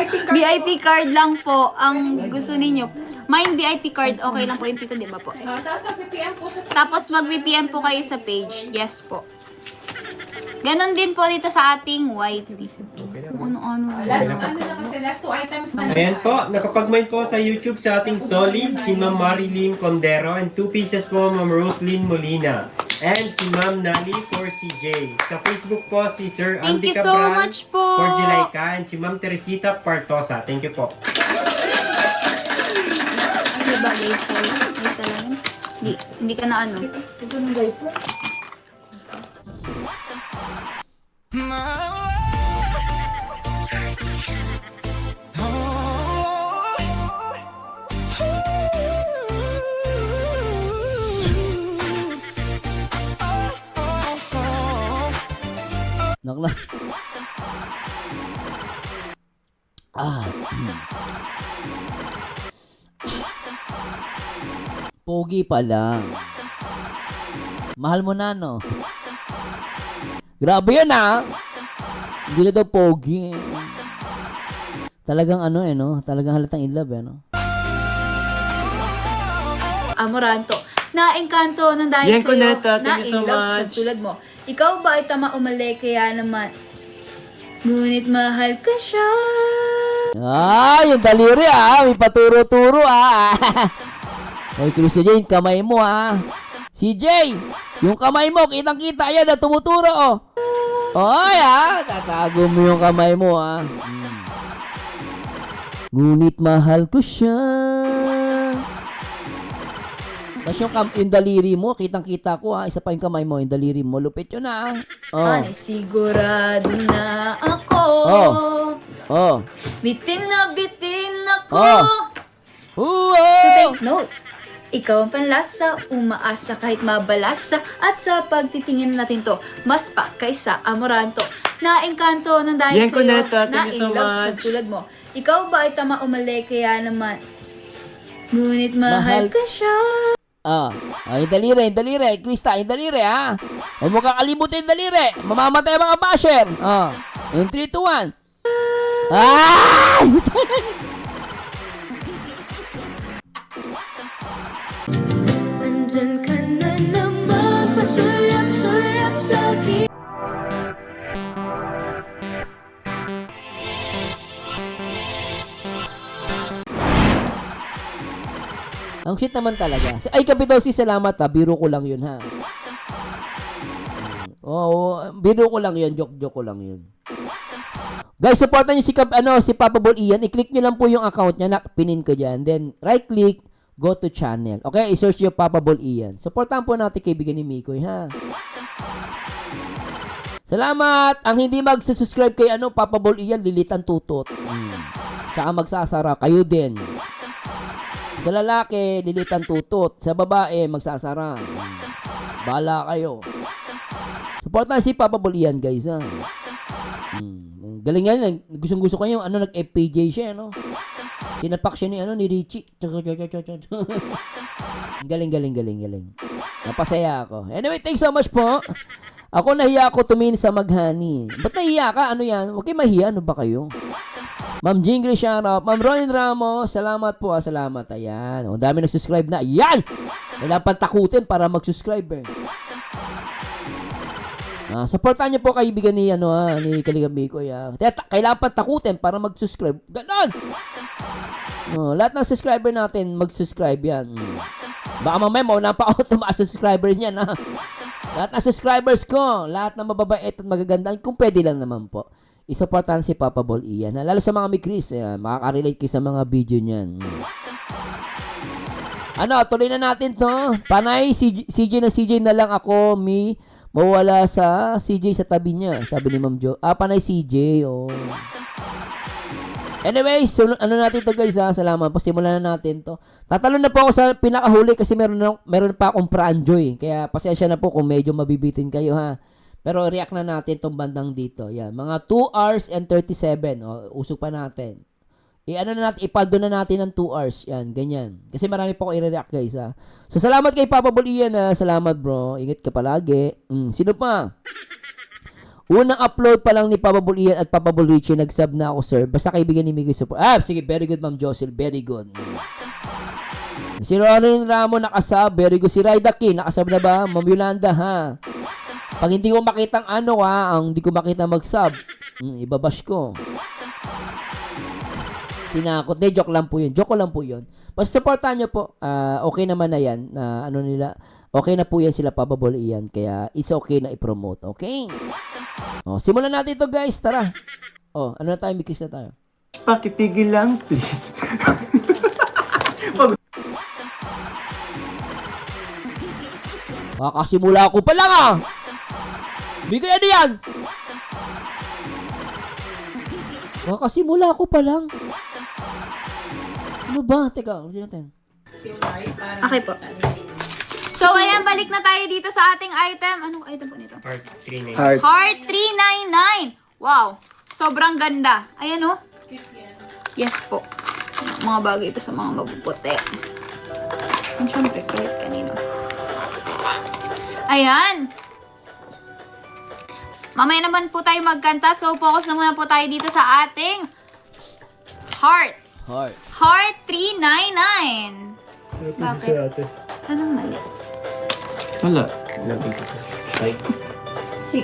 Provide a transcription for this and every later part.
VIP card. VIP card lang po ang gusto ninyo. Mine VIP card, okay lang po yung tito, di ba po? Tapos mag-PPM po sa Tapos mag-VPN po kayo sa page. Yes po. Ganon din po dito sa ating YT. Kung ano-ano. last na kasi, last 2 items na lang. Ayan po, nakapag-mine po sa YouTube sa ating Solid, si Ma'am Marilyn Condero, and 2 pieces po Ma'am Roslyn Molina. And si Ma'am Nali for CJ. Sa Facebook po si Sir Thank Andy you so Cabral much po. for Jilayka, and si Ma'am Teresita Partosa. Thank you po. Ano ba guys? Isa lang. Hindi ka na ano. Ito ng guy po. Nakla. Ah. Pogi pa lang. Mahal mo na, no? Grabe yun, ah. Hindi na daw pogi. Talagang ano, no? Talagang halatang in love, no? Amoranto. Na-engkanto ng dahil Yan, sa'yo. Cuneta. Thank you so Na-in-love sa much. tulad mo. Ikaw ba ay tama umali kaya naman? Ngunit mahal ka siya. Ah, yung daliri, ah. May paturo-turo, ah. Hoy, Christy Jane, kamay mo, ah. CJ, yung kamay mo, kitang-kita yan na tumuturo, oh. Oy, ah. Tatago mo yung kamay mo, ah. Ngunit mahal ko siya. Tapos yung daliri mo, kitang-kita ko, ah. Isa pa yung kamay mo, yung daliri mo. Lupit yun, ah. Oh. Ay, sigurado na ako. Oh. Bitin na bitin ako. Oh. Oo. To take note, ikaw ang panlasa, umaasa kahit mabalasa, at sa pagtitingin natin to, mas pa kaysa amoranto. Na-engkanto ng dahil Yan, sa'yo, Cuneta. Thank you so na-in-love sa much. tulad mo. Ikaw ba ay tama umali kaya naman? Ngunit mahal ka siya. Ah, yung daliri. Krista, yung daliri, ha? Huwag mo kakalimutin yung daliri. Mamamatay ang mga basher. Ah, yung 3, 2, 1. Ah! Nandyan ka na naman, pasulap-sulap sa akin. Ang shit naman talaga. Ay, Kapitol, salamat, ha. Biro ko lang yun, ha. Oo, biro ko lang yun. Joke ko lang yun. Guys, supportan niyo si Papa Bol Ian. I-click niyo lang po yung account niya. Pinin ko dyan. Then, right-click, go to channel. Okay? I-search niyo Papa Bol Ian. Supportan po natin kaibigan ni Mikoy, ha? Salamat! Ang hindi magsusubscribe kay Papa Bol Ian, lilitan tutot. Tsaka magsasara. Kayo din. Sa lalaki, lilitan tutot. Sa babae, magsasara. Bala kayo. Supportan si Papa Bol Ian, guys, ha? Galing yan. Gustong-gusto ko yung nag-FPJ siya, no? Sinapak siya ni Richie. Galing. Napasaya ako. Anyway, thanks so much po. Ako nahiya ako tumingin sa maghani. Ba't nahiya ka? Ano yan? Huwag kayo mahiya. Ano ba kayo? Ma'am Jingri Sharap. Ma'am Ronin Ramos. Salamat po. Salamat. Ayan. Ang dami na-subscribe na. Ayan! Wala pang takutin para mag-subscribe, eh. Supportan niyo po kaibigan ni Kaligam Mikoy. Kailangan pa takutin para mag-subscribe. Ganon! Lahat ng subscriber natin, mag-subscribe yan. Baka mamaya mauna pa ako tumaas sa subscriber niyan, ha? Lahat ng subscribers ko, lahat ng mababait at magaganda, kung pwede lang naman po, isuportahan si Papa Bol Ian. Lalo sa mga Mikris, makaka-relate kayo sa mga video niyan. Tuloy na natin to. Panay, CJ na lang ako, mawala sa CJ sa tabi niya, sabi ni Ma'am Jo. Panay CJ, oh. Anyways, natin to, guys, ha. Salamat. Pasimulan na natin to. Tatalon na po ako sa pinakahuli kasi meron pa akong pra-enjoy. Kaya pasensya na po kung medyo mabibitin kayo, ha. Pero react na natin tong bandang dito. Yan, mga 2 hours and 37. Usok pa natin. Ipaldo na natin ng 2 hours. Yan, ganyan. Kasi marami pa ako i-react, guys, ha. So, salamat kay Papa Bol Ian, ha. Salamat, bro. Ingat ka palagi. Sino pa? Unang upload pa lang ni Papa Bull Ian at Papa Bull Richie, nag-sub na ako, sir. Basta kaibigan ni Mikoy support. Sige, very good, Ma'am Jocel. Very good. Si Ronin Ramo nakasub. Very good. Si Raida King, nakasub na ba? Ma'am Yolanda, ha? Pag hindi ko makitang hindi ko makita mag-sub, ibabash ko. Tinakot. De, joke lang po yun. Joke ko lang po yun. Basta supportan nyo po. Okay naman na yan. Okay na po yan sila Papa Bull Ian. Kaya it's okay na i-promote. Okay? Simulan natin ito, guys. Tara. Ano na tayo? Mikis na tayo. Pakipigil lang, please. Kakasimula ko pa lang, Bigay ano yan? Kakasimula ko pa lang. Ano ba? Teka, ulit natin. Okay po. So, ayan, balik na tayo dito sa ating item. Anong item po nito? Heart 399. Heart 399. Wow. Sobrang ganda. Ayan, oh. Yes po. Mga bagay ito sa mga mabuputi. And syempre, kahit kanino. Ayan. Mamaya naman po tayo magkanta. So, focus na muna po tayo dito sa ating Heart. Heart 399. Bakit? Anong mali? Wala. 6, 7, 8.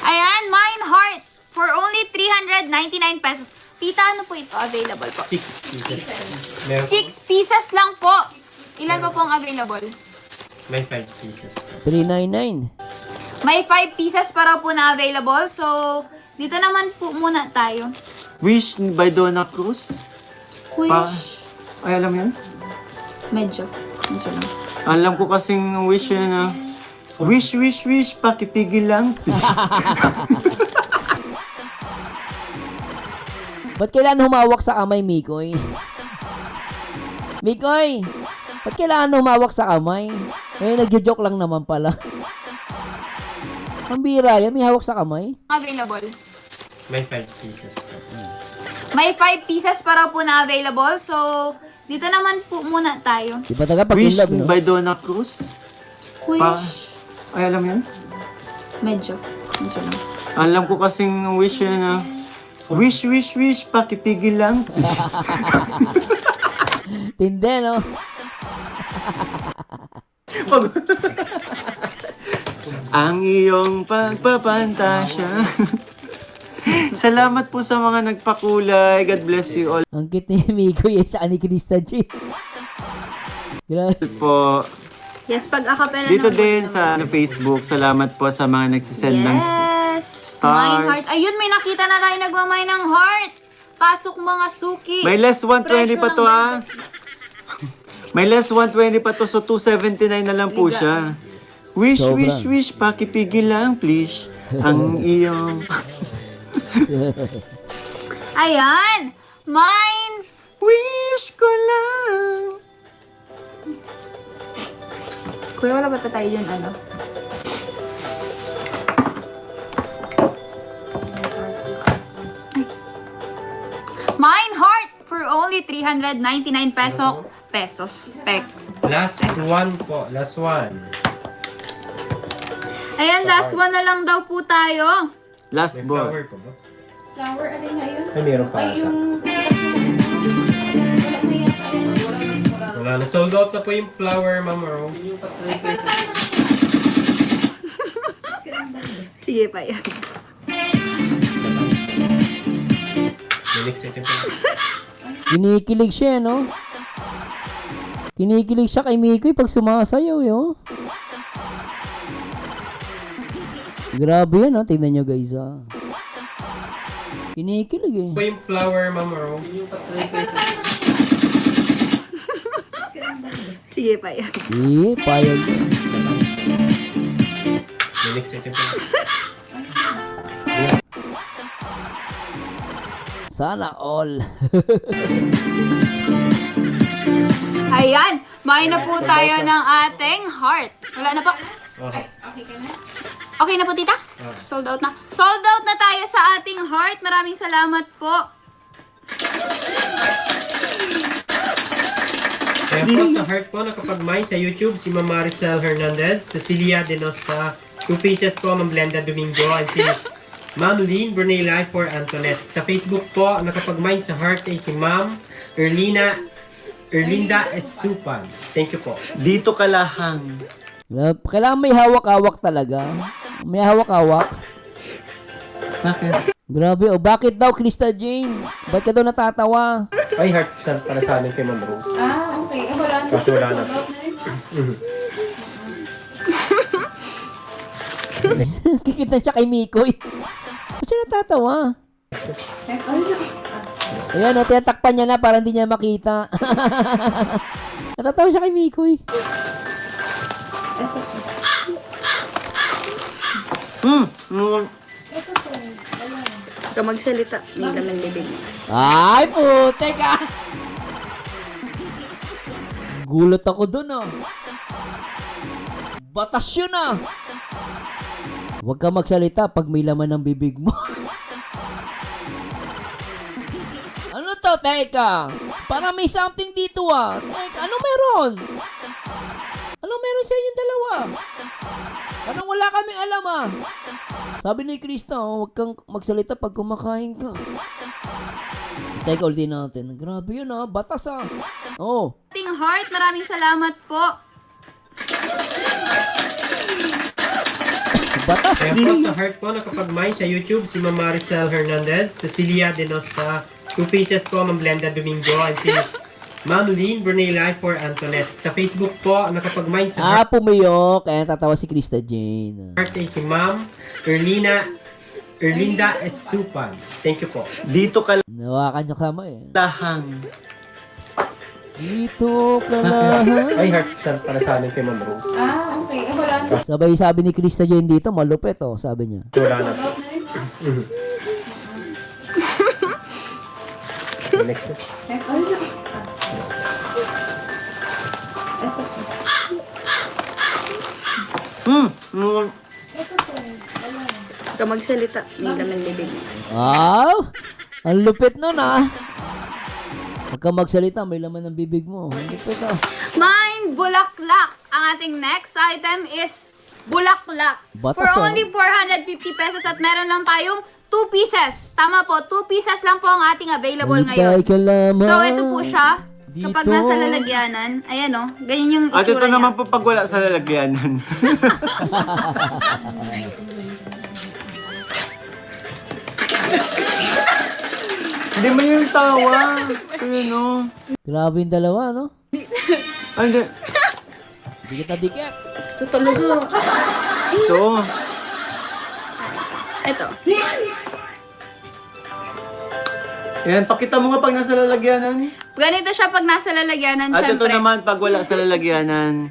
Ayan, Mine Heart for only 399 pesos. Tita, ano po ito? Available po. 6 pieces. Meron 6 pieces lang po. Ilan pa po ang available? May 5 pieces. 399. May 5 pieces para po na available. So, dito naman po muna tayo. Wish by Donna Cruz. Wish. Ay, alam yan? Medyo lang. Alam ko kasing wish yan na. Wish, pakipigil lang, please. Ba't kailangan humawak sa kamay, Mikoy? Mikoy! Ba't kailangan humawak sa kamay? Nagjo-joke lang naman pala. Ang bira yan, may hawak sa kamay. Available. May 5 pieces. May 5 pieces para po na available. So, dito naman po muna tayo. Di ba taga pag Wish love, no? by Donna Cruz. Wish. Ay, alam yan? Medyo lang. Alam ko kasing wish yan na. Wish, pakipigil lang, please. Tindi, no? Ang iyong pagpapantasya. Salamat po sa mga nagpakulay. God bless you all Ang cute ni Mikoy sa ni Krista G. Grabe. po. Yes, pag acapella Dito ng- din sa Facebook. Salamat po sa mga nagsisend ng Yes! stars. Mine heart. Ayun, may nakita na tayo nagmamay ng heart. Pasok mga suki. May less 120 pa to, ha? May less 120 pa to, so 279 na lang po siya. Wish, Sobra. wish, pakipigil lang, please. Ang iyong... Ayan! Mine! Wish ko lang. Kuya, wala ba tayo dyan, ano? Mine heart for only 399 pesos. Last one po. Last one. Ayan, last one na lang daw po tayo. Last May ball. flower po ba? Flower, alin na yun? Ay, meron pa Ay, ata. yung... Wala na yan. Wala na. Sold out na po yung flower, Ma'am Rose. Sige pa yan. May next item po. Kinikilig siya, no? Kinikilig siya kay Mikoy pag sumasayaw, yo. Grabe yan, ha? Tingnan nyo, guys, ha? Kinikilig, eh. Po yung flower, Ma'am Rose. Sige pa yan. Payag yan. May next item po. Sana all. Ayan, may na po tayo ng ating heart. Wala na po. Okay. Okay ka na? Okay na po, tita? Sold out na. Sold out na tayo sa ating heart. Maraming salamat po. Kaya po sa heart po, nakapag-mine sa YouTube, si Ma'am Maricel Hernandez, Cecilia Denosta 2 pieces po, Ma'am Glenda Domingo. And si Ma'am Lynn Brunei Life for Antoinette. Sa Facebook po, nakapag-mind sa heart ay si Ma'am Erlinda Esupan. Thank you po. Dito ka lahang. Kailangan may hawak-hawak talaga. May hawak-hawak. Bakit? Grabe, oh. Bakit daw, Krista Jane? Ba't ka daw natatawa? Ay, heart para sa amin kay Ma'am Rose. Ah, okay. Wala na. Kaso wala na. Kikita siya kay Mikoy. Ba't siya natatawa? Ayan, o, tinatakpan niya na para hindi niya makita. Natatawa siya kay Mikoy. Ikaw magsalita. May laman bibig. Ay, putek ah! Gulat ako dun ah. Batas yun ah. Huwag ka magsalita pag may laman ng bibig mo. Ano to, teka? Parang may something dito ah. Teka, ano meron? Ano meron sa inyong dalawa? Parang wala kaming alam ah. Sabi ni Krista, oh, huwag kang magsalita pag kumakain ka. Teka, ulitin natin. Grabe yun ah, batas ah. Oh. Ating heart, maraming salamat po. Batas. Kaya po sa heart po, nakapag-mind sa YouTube, si Ma'am Maricel Hernandez, Cecilia Denosta, 2 pieces po, Ma'am Glenda Domingo, and si Ma'am Lynn Brunei Life for Antoinette. Sa Facebook po, nakapag-mind sa Ah, pumiyok. Kaya tatawa si Krista Jane. heart ay si Ma'am Erlinda Esupan. Thank you po. Dito ka Nawakan niya kamay. lahang. Dito ka lang. Ay, heart para sa amin kay Ma'am Rose. Ah, okay. Wala na. Sabay sabi ni Krista Jane dito, malupit oh, sabi niya. Wala na po. Next. Ikaw magsalita. May laman bibig. Wow! Ang lupit nun ah. Huwag ka magsalita, may laman ng bibig mo. Ang lupit ah. Mind Bulaklak. Ang ating next item is Bulaklak. Batas, For ah. only 450 pesos at meron lang tayong 2 pieces. Tama po, 2 pieces lang po ang ating available ngayon. Hintay ka lamang. So, ito po siya. Kapag Dito. nasa lalagyanan, ayan o, ganyan yung At ito itsura naman niya. po pag wala sa lalagyanan. Hindi mo yung tawa. Ayun o. Grabe yung dalawa, no? Ay, hindi. Dikit na dikit. Ito talaga. Ito. Ito. Yan, pakita mo nga pag nasa lalagyanan. Ganito siya pag nasa lalagyanan, At ito syempre. naman pag wala sa lalagyanan.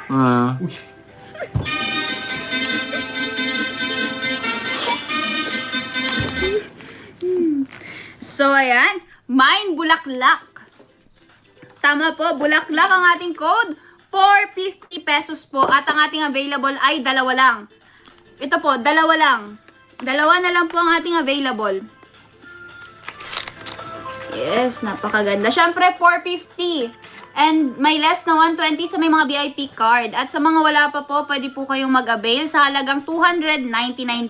Ah. So, ayan. Mind Bulaklak. Tama po, Bulaklak ang ating code. 450 pesos po. At ang ating available ay dalawa lang. Ito po, dalawa lang. Dalawa na lang po ang ating available. Yes, napakaganda. Syempre, 450. And may less na 120 sa may mga VIP card. At sa mga wala pa po, pwede po kayong mag-avail sa halagang 299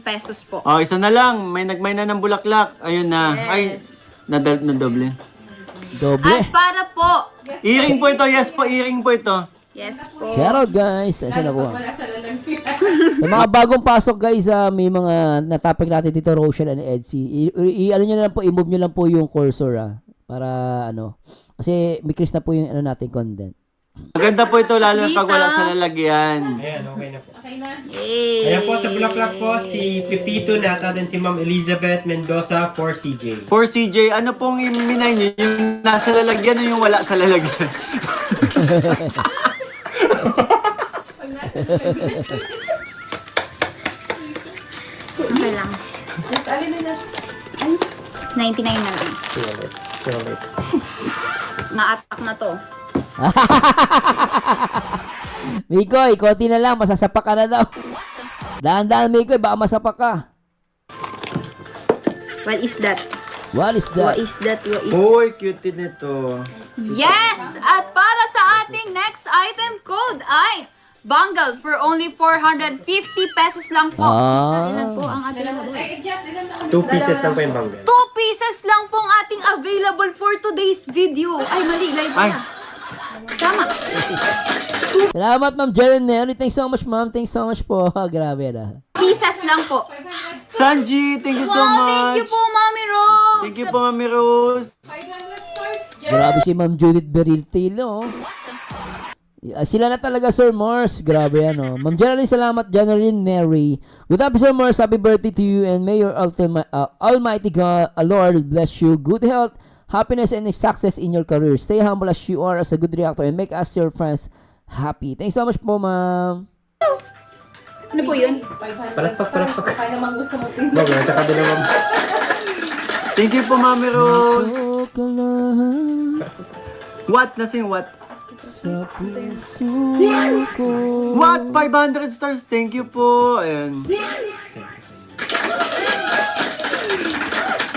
pesos po. Oh, isa na lang. May nagmay na ng bulaklak. Ayun na. Ay, Yes. nadoble. Doble. At para po, Earring po ito. Yes po, earring po ito. yes po. Shoutout guys. Asan na po? Wala sa lalagyan. Sa mga bagong pasok guys, may mga natopic natin dito, Rochelle and Edsy. Ano nyo na lang po, i-move nyo lang po yung cursor para ano. Kasi may Chris na po yung ano natin content. Maganda po ito lalo na pag Dito. wala sa lalagyan. Ayan, okay na po. Okay na. Yay! Ayan po, sa Bulaklak po, si Pepito Nata din si Ma'am Elizabeth Mendoza for CJ. For CJ, ano pong iminay niyo? Yung nasa lalagyan o yung wala sa lalagyan? Okay lang. Yes, alin na na. 99 na lang. Sulit. Ma-attack na to. Mikoy, konti na lang, masasapak ka na daw. Daan-daan, Mikoy, baka masapak ka. What is that? What is What that? is that? What is Uy, cute din ito. Yes! At para sa ating next item code ay Bangle for only 450 pesos lang po. Ah. Ilan po ang ating available? Ay, Jess, ilan na kami? 2 pieces lang po yung bangle. 2 pieces lang po ang ating available for today's video. Ay, mali. Live Ay. na. Tama. Salamat, Ma'am Jaren Neri. Thanks so much, Ma'am. Thanks so much po. Grabe na. Pieces lang po. Sanji, thank you so Wow, thank you much. po, Mami Rose. Thank you po, Mami Rose. 500 stars. Grabe si Ma'am Judith Beriltil, oh. Sila na talaga, Sir Morse. Grabe yan, oh. Ma'am Geraldine, salamat. January Neri. Good up, Sir Morse. Happy birthday to you and may your Almighty God, Lord, bless you. Good health, happiness, and success in your career. Stay humble as you are as a good reactor and make us your friends happy. Thanks so much po, Ma'am. Ano po yun? 500 Palakpak, stars. palakpak. Baka naman gusto mo tingnan. Bang, nasa kabila mo. Thank you po, Mami Rose. Oh, kalahan What? Nasing what? sa puso ko. What? 500 stars. Thank you po. And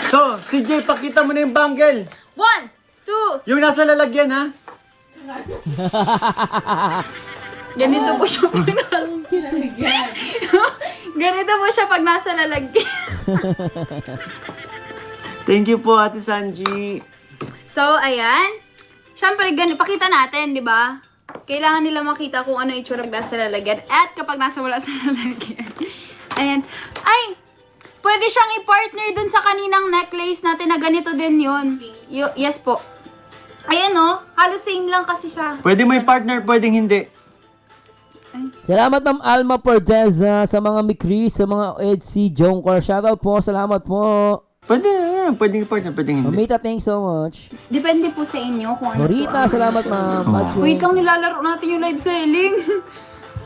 so, CJ, pakita mo na yung bangle. 1, 2. Yung nasa lalagyan, ha? Ganito po siya pag nasa... Ganito po siya pag nasa lalagyan. Thank you po, Ate Sanji. So, ayan. Siyempre, pakita natin, di ba? Kailangan nila makita kung ano itsura nasa lalagyan. At kapag nasa wala sa lalagyan. Ayan. Ay! Pwede siyang i-partner dun sa kaninang necklace natin na ganito din yun. Yes po. Ayan o. Halos same lang kasi siya. Pwede may partner, pwedeng hindi. Salamat, Ma'am Alma Pordeza, sa mga Mikri, sa mga Edsy, Jonkor. Shoutout po. Salamat po. Pwede na yan. Pwedeng partner, pwedeng hindi. Mamita, thanks so much. Depende po sa inyo kung ano Morita, po. salamat, Ma'am. Wait lang, nilalaro natin yung live selling.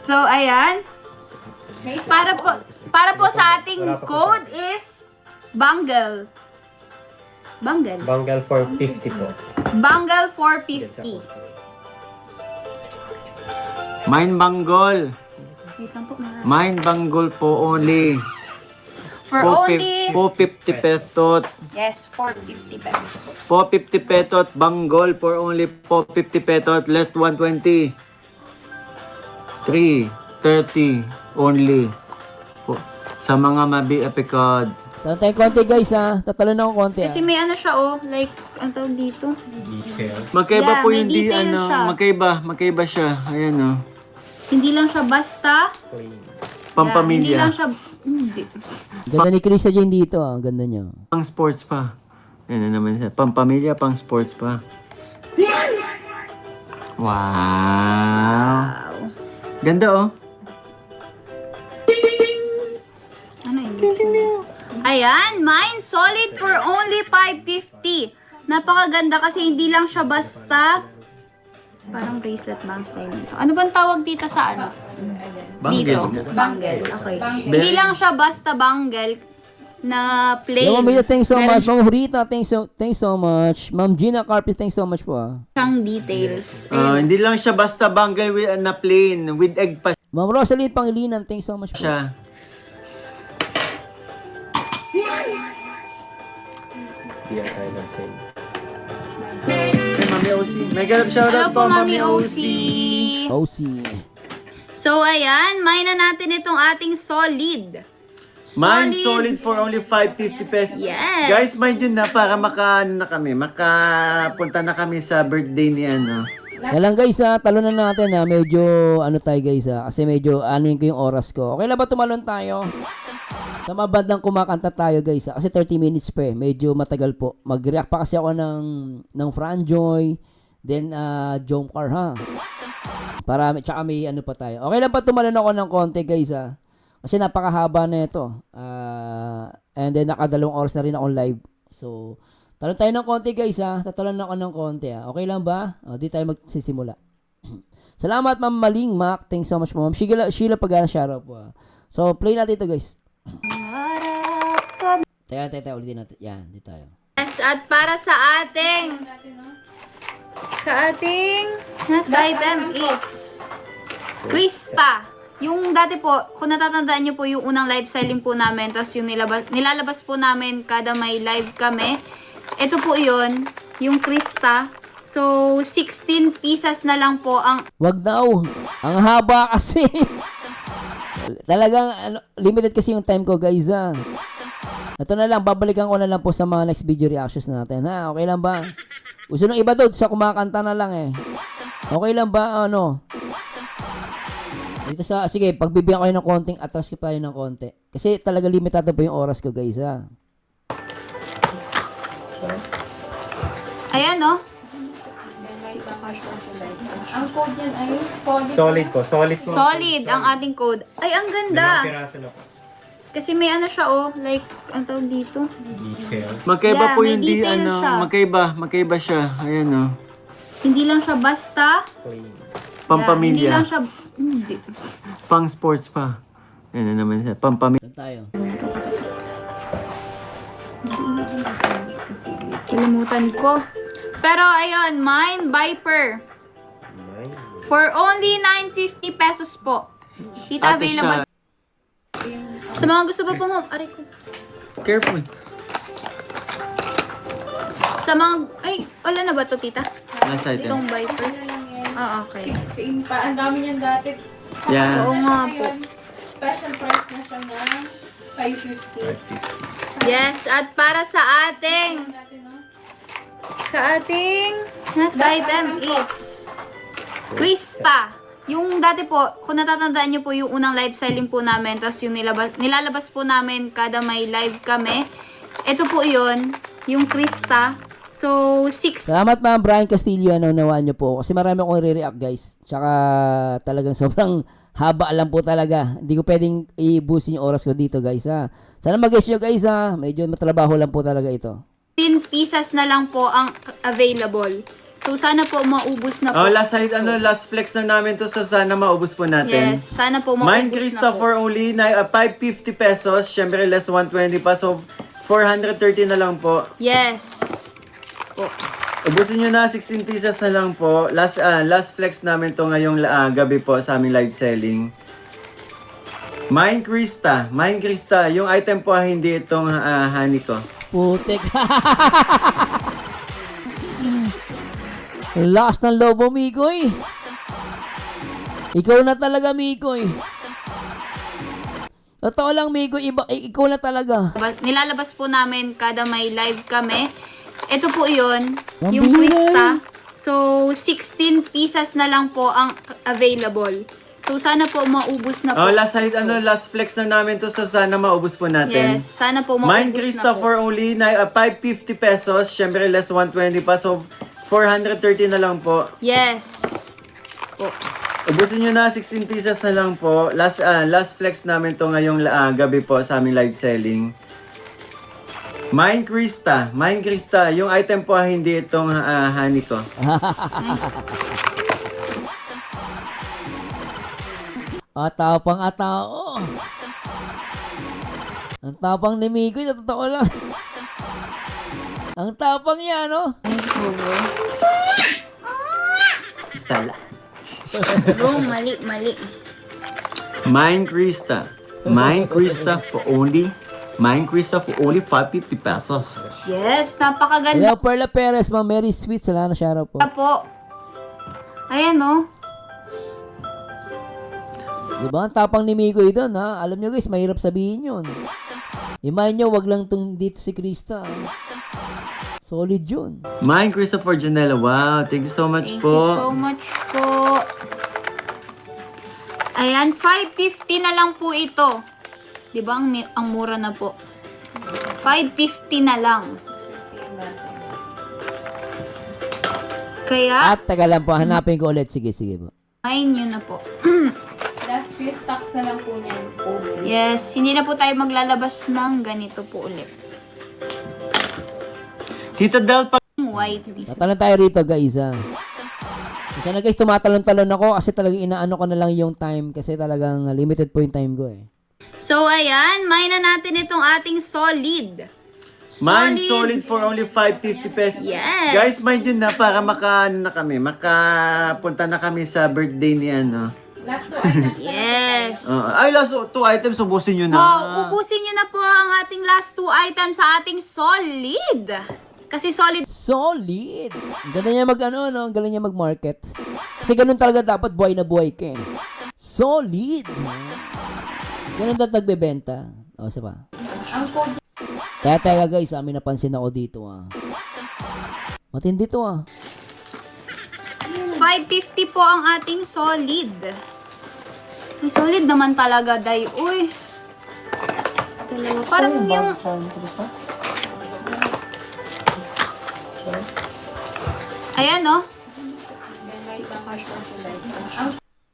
So, ayan. Para po sa ating code is Bangle. Bangle. Bangle for 50 po. Bangle 450. Mine Banggol. Wait lang po. Mine Banggol po only. For only... 450 petot. Yes, 450 pesos po. 450 petot. Banggol for only 450 petot. Less 120. 330 only. Sa mga mabi epicod. Talo tayong konti, guys, ha. Tatalo na ako konti, Kasi ha. may ano siya, oh. Like, ang tawag dito. Details. Magkaiba Yeah, po may yung di detail ano. siya. Magkaiba siya. Ayan o. Hindi lang siya basta. Clean. Pampamilya. Hindi lang siya... Hindi. Ganda ni Chris Jane dito, ha. Ang ganda niya. Pang sports pa. Ayan na naman siya. Pampamilya, pang sports pa. Wow. Wow. Ganda oh. Ano yun? Ayan, mine solid for only 550. Napakaganda kasi hindi lang siya basta parang bracelet bang style nito. Ano bang tawag dito sa ano? Dito. Bangle. Okay. Hindi lang siya basta bangle na plain. Ma'am Mita, thanks so Meron much. Ma'am Hurita, thanks so much. Ma'am Gina Carpet, thanks so much po, ha. siyang details. Hindi lang siya basta bangle with, na plain. With egg pa Ma'am Rosalie Pangilinan, thanks so much po. siya. Yeah, kind of same. Kay Mami OC. Mega love shoutout Hello po, Mami OC. OC. So, ayan, mine na natin itong ating solid. Mine solid for only 550 pesos. Yes. Guys, mind yun na para makapunta na kami sa birthday ni ano. Yan lang, guys, ha. Talo na natin, ha. Medyo, ano tayo, guys, ha. Kasi medyo anin ko yung oras ko. Okay lang ba tumalon tayo? Sa mga bandang kumakanta tayo, guys, ha. Kasi 30 minutes pa, eh. Medyo matagal po. Mag-react pa kasi ako ng Franjoy. Then, Jomcar, ha. Para, tsaka may ano pa tayo. Okay lang ba tumalon ako ng konti, guys, ha. Kasi napakahaba na ito. And then, nakadalawang oras na rin ako live. So, talon tayo ng konti, guys, ha. Tatalon ako ng konti, ha. Okay lang ba? Di tayo magsisimula. Salamat, Ma'am Maling Mac. Thanks so much po, Ma'am. Sheila Pagana, shoutout po, ha. So, play natin ito, guys. Teka, ulitin natin. Yan, di tayo. Yes, at para sa ating next item is Krista. Yung dati po, kung natatandaan nyo po yung unang live selling po namin, tapos yung nilalabas po namin kada may live kami. Ito po yun, yung Krista. So, 16 pieces na lang po ang... Wag daw. Ang haba kasi. Talagang limited kasi yung time ko, guys, ha. Ito na lang, babalikan ko na lang po sa mga next video reactions natin, ha. Okay lang ba? Gusto nung iba doon, sa kumakanta na lang, eh. Okay lang ba? Ano? Dito sa, sige, pagbibigyan ko kayo ng konting, atras ko tayo ng konti. Kasi talaga limitado po yung oras ko, guys, ha. Ayan, no? Ang code yan ay Solid po. Solid po. Solid ang ating code. Ay, ang Dalawang ganda. piraso na po. Kasi may ano siya, oh. Like, ang tawag dito. Details. Magkaiba Yeah, po may yung di, detail ano, siya. magkaiba siya. Ayan, oh. Hindi lang siya basta. Clean. Pampamilya. Yeah, hindi lang siya... Hindi. Pang sports pa. Ayan na naman siya. Pampamilya. Saan tayo? Kalimutan ko. Pero, ayun, Mine Viper. Mine. For only 950 pesos po. Kita Ate available. siya. Sa mga gusto pa pong... Aray ko. Careful. Sa mga... Ay, wala na ba to, tita? Nasa item. Itong Viper. Ano lang yan. Ah, okay. 16 pa. Ang dami niyan dati. Yeah. Oo nga po. Ngayon, special price na siya na 550. Yes, at para sa ating... Dati, no? Sa ating next item is Krista. Yung dati po, kung natatandaan nyo po yung unang live selling po namin, tapos yung nilalabas po namin kada may live kami. Ito po yun, yung Krista. So, 6. Salamat ma'am Brian Castillo, nawawaan niyo po. Kasi marami akong re-react, guys. Tsaka talagang sobrang haba lang po talaga. Hindi ko pwedeng i-busin yung oras ko dito, guys, ha. Sana mag-guess nyo, guys, ha. Medyo matrabaho lang po talaga ito. 10 pieces na lang po ang available. So, sana po maubos na po. Oh, last flex na namin to, so sana maubos po natin. Yes, sana po maubos Mine Krista na po. for only 550 pesos. Syempre, less 120 pa. So, 430 na lang po. Yes. Po. Ubusin nyo na, 16 pieces na lang po. Last flex namin to ngayong gabi po sa aming live selling. Mine Krista. Yung item po hindi itong honey ko. Putek. Lakas ng lobo, Mikoy. Ikaw na talaga, Mikoy. Totoo lang, Mikoy. Ikaw na talaga. Nilalabas po namin kada may live kami. Ito po yun, Ang yung bilis. Krista. So, 16 pieces na lang po ang available. So, sana po maubos na po. Oh, last flex na namin to, so sana maubos po natin. Yes, sana po maubos Mine Krista na po. for only 550 pesos. Syempre, less 120 pa. So, 430 na lang po. Yes. Po. Ubusin nyo na, 16 pieces na lang po. Last flex namin to ngayong gabi po sa aming live selling. Mine Krista. Yung item po hindi itong honey ko. Atapang atao. Ang tapang ni Mikoy, sa totoo lang. Ang tapang niya, no? Sala. Bro, mali. Mine Krista for only 550 pesos. Yes, napakaganda Hello, Perla Perez, Ma'am Mary Sweet. Salamat na share po. po. Ayan, no? Diba? Ang tapang ni Mikoy doon, ha? Alam nyo, guys, mahirap sabihin yun. Imahin nyo, wag lang tong dito si Krista. Solid yun. Mine Krista for Janela. Wow, thank you so much Thank po. you so much po. Ayan, 550 na lang po ito. Diba? Ang mura na po. 550 na lang. Kaya, At taga lang po, hanapin ko ulit. Sige po. ayun yun na po. Last few stocks na lang po niyan. Code. Yes, hindi na po tayo maglalabas ng ganito po ulit. Tita Del pa. White. Tatalon tayo rito, guys, ha? Kasi na, guys, tumatalon-talon ako kasi talagang inaano ko na lang yung time kasi talagang limited po yung time ko, eh. So, ayan, mine na natin itong ating solid. Mine solid for only 550 pesos. Yes. Guys, mind yun na para makapunta na kami sa birthday ni ano. Last two items. Yes. Ay, last 2 items, ubusin nyo na. Wow, ubusin nyo na po ang ating last 2 items sa ating solid. Kasi solid. Solid! Ang ganda niya ano, no? Ang galing niya mag-market. Kasi ganun talaga dapat buhay na buhay ka eh. Solid! Ganun dapat nagbebenta. O, isa pa. Ang code Kaya teka guys, may napansin ako dito Matindi to 550 po ang ating solid. Ay, solid naman talaga, Day. Uy. Dalawa. Parang yung... Ayan, no?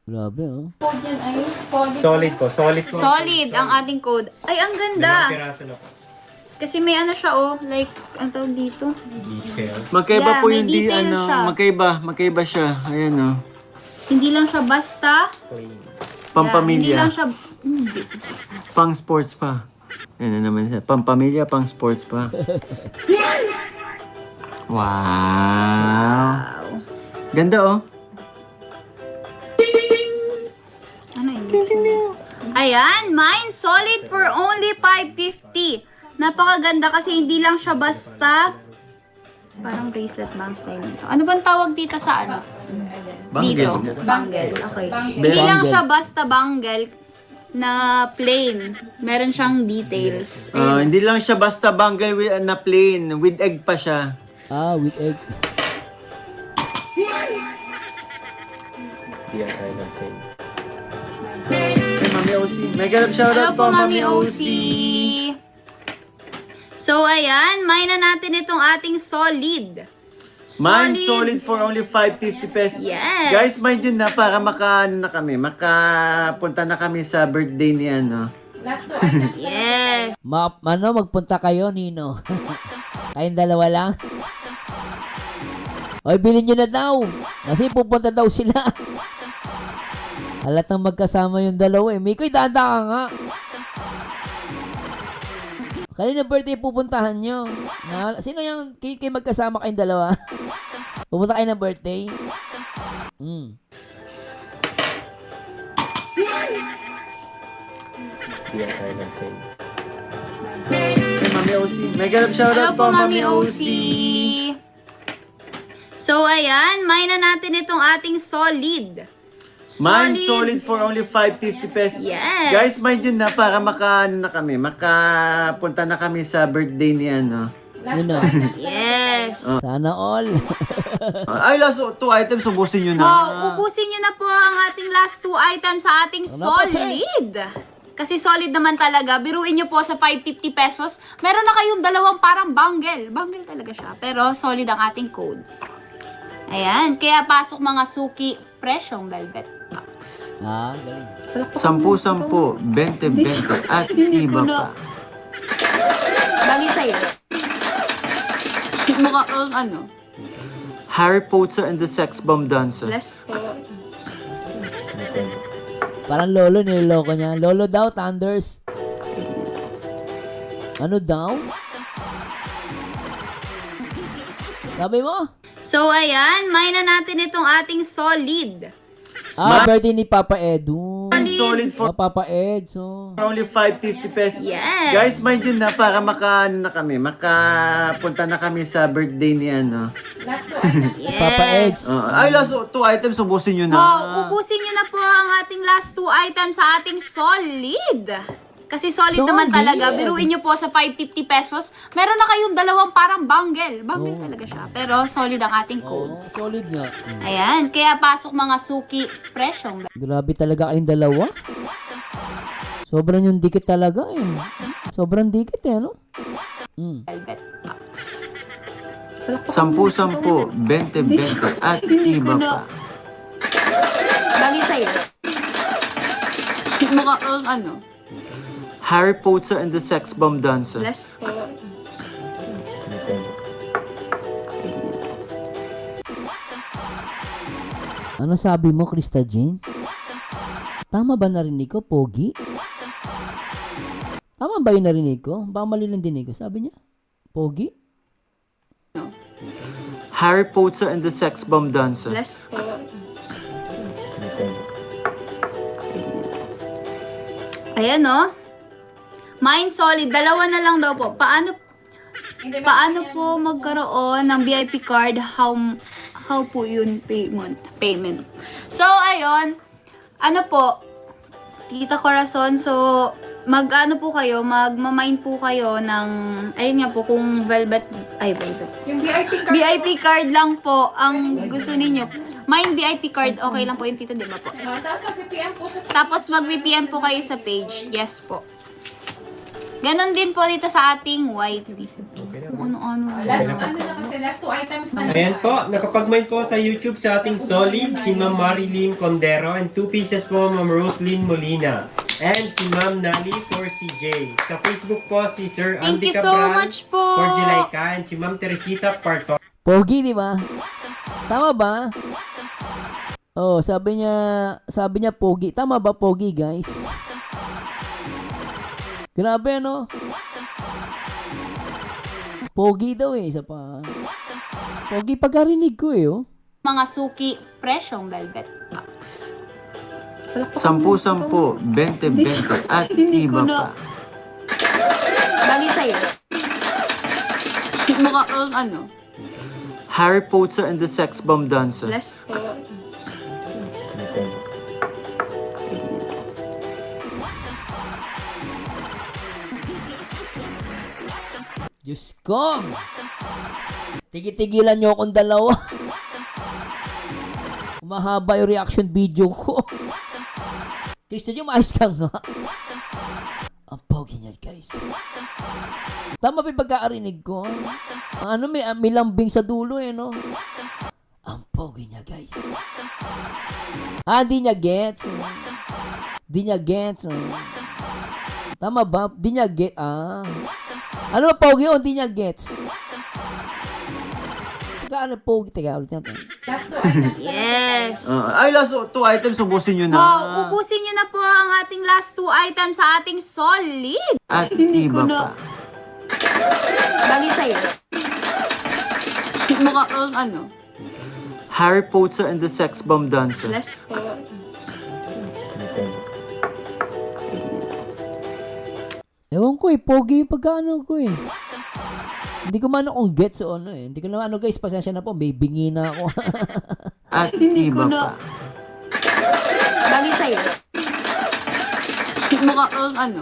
Grabe, code yan ay solid. Solid po. Solid po. Solid ang ating code. Ay, ang Dalawang ganda. piraso na po. Kasi may ano siya, like, ang tawag dito. Details. Magkaiba Yeah, po may yung di, detail siya. magkaiba siya. Ayan Hindi lang siya basta. Clean. Yeah, hindi Pampamilya. lang siya... Hindi. Pang sports pa. Ayan na naman siya. Pampamilya, pang sports pa. Wow. Wow. Ganda Ano yun? Ayan, mine solid for only 550. Napakaganda kasi hindi lang siya basta parang bracelet bang style nito. Ano bang tawag dito sa ano? Dito. Bangle. Bangle. Okay. Bangle. Hindi lang Bangle. siya basta bangle na plain. Meron siyang details. Ayan. Hindi lang siya basta bangle na plain. With egg pa siya. with egg. Yan tayo ng same. Kay Mami OC. Mega love shoutout Hello po, po, Mami OC. So, ayan. Mine na natin itong ating solid. Mine solid for only 550 pesos. Yes. Guys, mind yun na para makapunta na kami sa birthday ni Last two items. Yes. Magpunta kayo, Nino. Kayong dalawa lang. Oy, bilhin nyo na daw. Kasi pupunta daw sila. Halatang magkasama yung dalawa Mikoy, danda ka nga. Kanina birthday pupuntahan nyo. Sino yung kay magkasama kayong dalawa? Pupunta kayo ng birthday? Yan tayo ng same. Kay Mami OC. Mega love Hello shoutout po, Mami OC. So, ayan. Mine na natin itong ating solid. Mine solid for only 550 pesos. Yes. Guys, mind yun na para makapunta na kami sa birthday ni Last Yun two na. items. Yes. Sana all. Ay, last 2 items, ubusin nyo na. Wow, ubusin nyo na po ang ating last 2 items sa ating Ano pa, sir? solid. Kasi solid naman talaga. Biruin nyo po sa 550 pesos. Meron na kayong dalawang parang bangle. Bangle talaga siya. Pero solid ang ating code. Ayan. Kaya pasok mga suki, presyong velvet box. Galing. 10-10, 20-20, at Hindi iba ko na. pa. Bagay sa'yo. Mukha kang ano. Harry Potter and the Sex Bomb Dancer. Bless po. Parang lolo niloloko niya. Lolo daw, Thunders. Ano daw? Sabi mo? So, ayan. Mine na natin itong ating solid. Birthday ni Papa Edu. Mine solid for Papa Ed, so... only 550 pesos. Yes. Guys, mind yun na para makapunta na kami sa birthday ni Last two items. Yes. Papa Ed. Ay, last 2 items, ubusin nyo na. Wow, ubusin nyo na po ang ating last 2 items sa ating solid. Kasi solid naman Solid. talaga. Biruin nyo po sa 550 pesos. Meron na kayong dalawang parang bangle. Bangle talaga siya. Pero solid ang ating code. Solid nga. Ayan. Kaya pasok mga suki, presyong Grabe talaga kayong dalawa. Sobrang yung dikit talaga Sobrang dikit ano? velvet box. 10-10, 20-20, at Hindi iba ko na. pa. Bagay sa'yo. Mukha kang ano. Harry Potter and the Sex Bomb Dancer. Bless po. Ano sabi mo, Krista Jean? Tama ba narinig ko, Pogi? Tama ba yung narinig ko? Baka mali lang dinig ko. Sabi niya, Pogi? Harry Potter and the Sex Bomb Dancer. Bless po. Ayan, no? Mine solid. Dalawa na lang daw po. Paano? paano po magkaroon ng VIP card? How po yun payment? So, ayun. Ano po, Tita Corazon, so, mag-ano po kayo, magmamine po kayo ng, ayun nga po, kung velvet. Yung VIP card. VIP card lang po ang gusto ninyo. Mine VIP card, okay lang po yung tita, di ba po? Tapos mag-VPN po sa Tapos mag-VPN po kayo sa page. Yes po. Ganon din po dito sa ating white list. Kung ano-ano. last 2 items na. Ayan po, nakapag-mine po sa YouTube sa ating solid, si Ma'am Marilyn Condero, and 2 pieces po Ma'am Roslyn Molina. And si Ma'am Nali for CJ. Sa Facebook po si Sir Thank Andy you so Cabral much po. for Jilayka, and si Ma'am Teresita Parto. Pogi, di ba? Tama ba? Oh, sabi niya pogi. Tama ba pogi, guys? Grabe, no? Pogi daw eh, isa pa. Pogi pagkarinig ko eh, oh. Mga suki, presyong velvet box. 10-10, 20-20, at Hindi iba ko na- pa. Bagay sa'yo. Mukha kang ano. Harry Potter and the Sex Bomb Dancer. Bless po. Diyos ko! Tigitigilan niyo akong dalawa. Mahaba yung reaction video ko. Christian, yung maayos ka nga. Ang pogi niya, guys. Tama ba yung pagkaarinig ko? Ano, may lambing sa dulo eh, no? Ang pogi niya, guys. Di niya gets. Di niya gets. Tama ba? Di niya get. Ano ba pogi o di niya gets? Pagkaano pogi? Teka, ulit natin. Last 2 items. Yes. Ay, last 2 items, ubusin nyo na. Wow, ubusin nyo na po ang ating last 2 items sa ating solid. At Hindi iba ko na- pa. Bagay sa'yo. Mukha kang ano. Harry Potter and the Sex Bomb Dancer. Bless po. Ewan ko eh, pogi yung pagkaano ko eh. Hindi ko man kung gets o ano eh. Hindi ko na ano guys, pasensya na po, may bingi na ako. At Hindi ko iba na- pa. Bagay sa'yo. Mukha kang ano.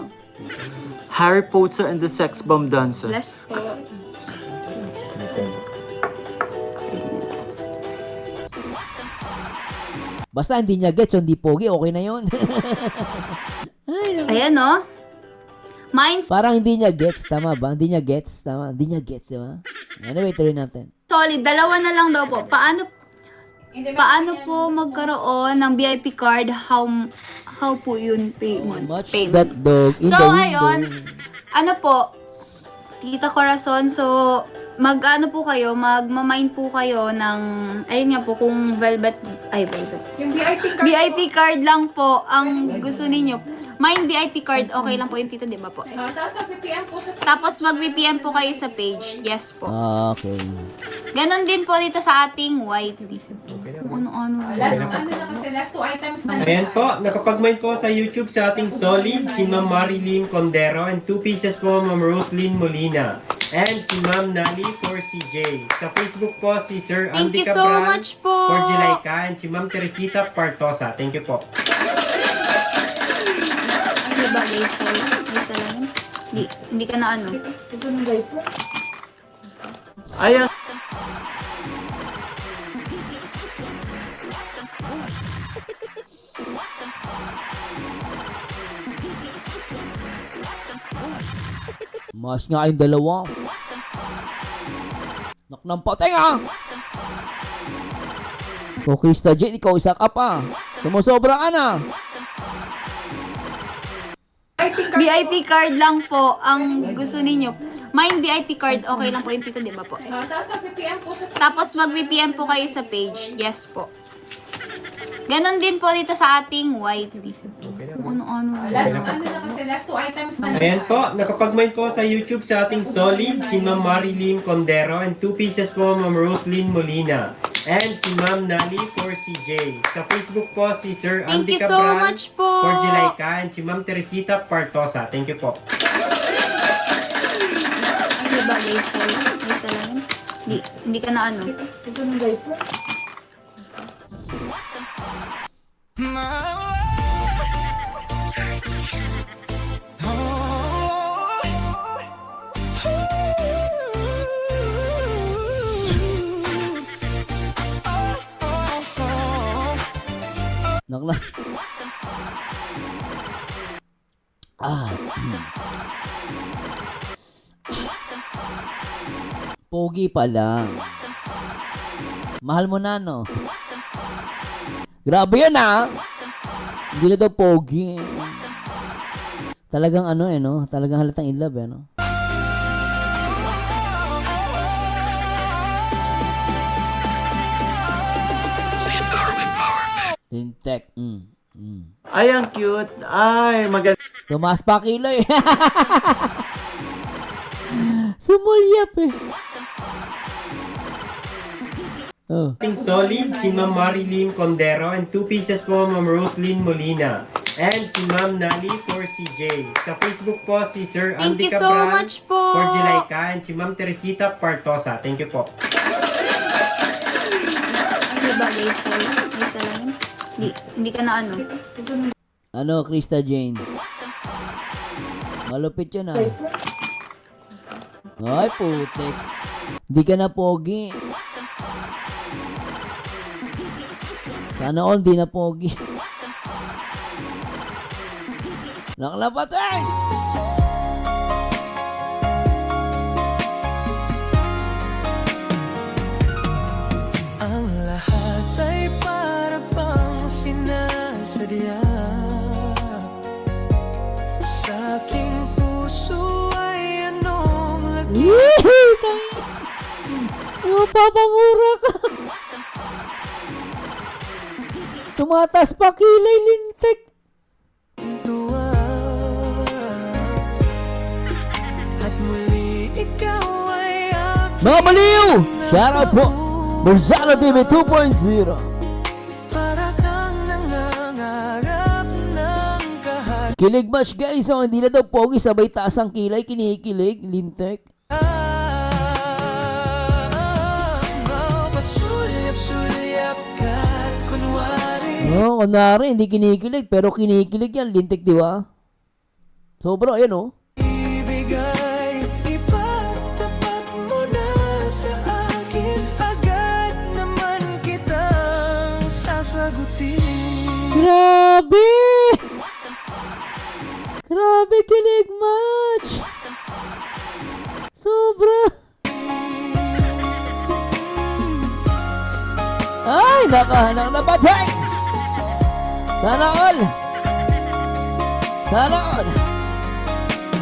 Harry Potter and the Sex Bomb Dancer. Bless po. Basta hindi niya gets o hindi pogi, okay na yun. Ayan no. Mine's Parang hindi niya gets, tama ba? Hindi niya gets, tama? Hindi niya gets, di ba? Anyway, tuloy natin. solid. Dalawa na lang daw po. Paano po magkaroon ng VIP card? How po yun payment? Much that dog in So, the window. ayun. Ano po, Tita Corazon, so, mag-ano po kayo, magmamine po kayo ng, ayun nga po, kung velvet. Yung VIP card. VIP card lang po ang gusto ninyo. Mine VIP card, okay lang po yung tita, di ba po? Tapos mag-VPN po sa Tapos mag-VPN po kayo sa page. Yes po. Okay. Ganon din po dito sa ating white list. Kung ano-ano. last 2 items na. Ayan po, nakapag-mine po sa YouTube sa ating solid, si Ma'am Marilyn Condero, and 2 pieces po Ma'am Roslyn Molina. And si Ma'am Nali for CJ. Sa Facebook po si Sir Thank Andy you so Cabral much po. for Jilayka, and si Ma'am Teresita Partosa. Thank you po. Ano ba guys? Sorry. Isa lang. Hindi ka na ano. Ayan. Mas nga kayong dalawa. Nak ng patay ah! So, Krista J, ikaw isa ka pa. Sumusobra ka na. VIP card lang po ang gusto ninyo. Mine VIP card, okay lang po yung tita, di ba po? Tapos mag-VPN po sa Tapos mag-VPN po kayo sa page. Yes po. Ganon din po dito sa ating white list. Kung ano-ano. last 2 items na. Ayan po, nakapag-mine po sa YouTube sa ating solid, si Ma'am Marilyn Condero, and 2 pieces po Ma'am Roslyn Molina. And si Ma'am Nali for CJ. Sa Facebook po si Sir Thank Andy you so Cabral much po. for Jilayka, and si Ma'am Teresita Partosa. Thank you po. Ano Diba guys, so, isa lang yun. Hindi ka na ano. Nakla. Pogi pa lang. Mahal mo na, no? Grabe yun, ah! Hindi na daw pogi. Talagang ano, no? Talagang halatang in love, no? Intek. Ay, ang cute. Ay, maganda. Tumaas pa kilo, eh. Sumulyap, eh. Oh. Ating solid, si Ma'am Marilyn Condero. And 2 pieces po, Ma'am Roslyn Molina. And si Ma'am Nali for CJ. Sa Facebook po, si Sir Thank Andy you so Cabral much po. for Jilayka. And si Ma'am Teresita Partosa. Thank you po. Diba guys, so, isa lang yun. Hindi ka na ano. Ano, Krista Jane? Malupit yun, ah. Ay, putik. Hindi ka na pogi. Sana all di na pogi. Naklapat, eh! Ang lahat ay para bang sinasadya. Sa aking puso ay anong lagi. Yee! Mapapamura ka. Tumatas pa kilay, lintik. Tuwa. At muli ikaw ay aking Mga baliw! Shoutout po! Burzano TV 2.0. para kang nangangarap ng kaharian. Kilig match guys, oh, hindi na daw pogi, sabay taas ang kilay, kinikilig, lintek. Pasulyap-sulyap ka at kunwari Oh, kunwari, hindi kinikilig, pero kinikilig yan, lintik, di ba? Sobra, ayan oh. ibigay, ipatapat mo na sa akin. Agad naman kitang sasagutin. Grabe! Grabe, kilig match! Sobra! Ay, nakahanang na batay! Sana all! Sana all!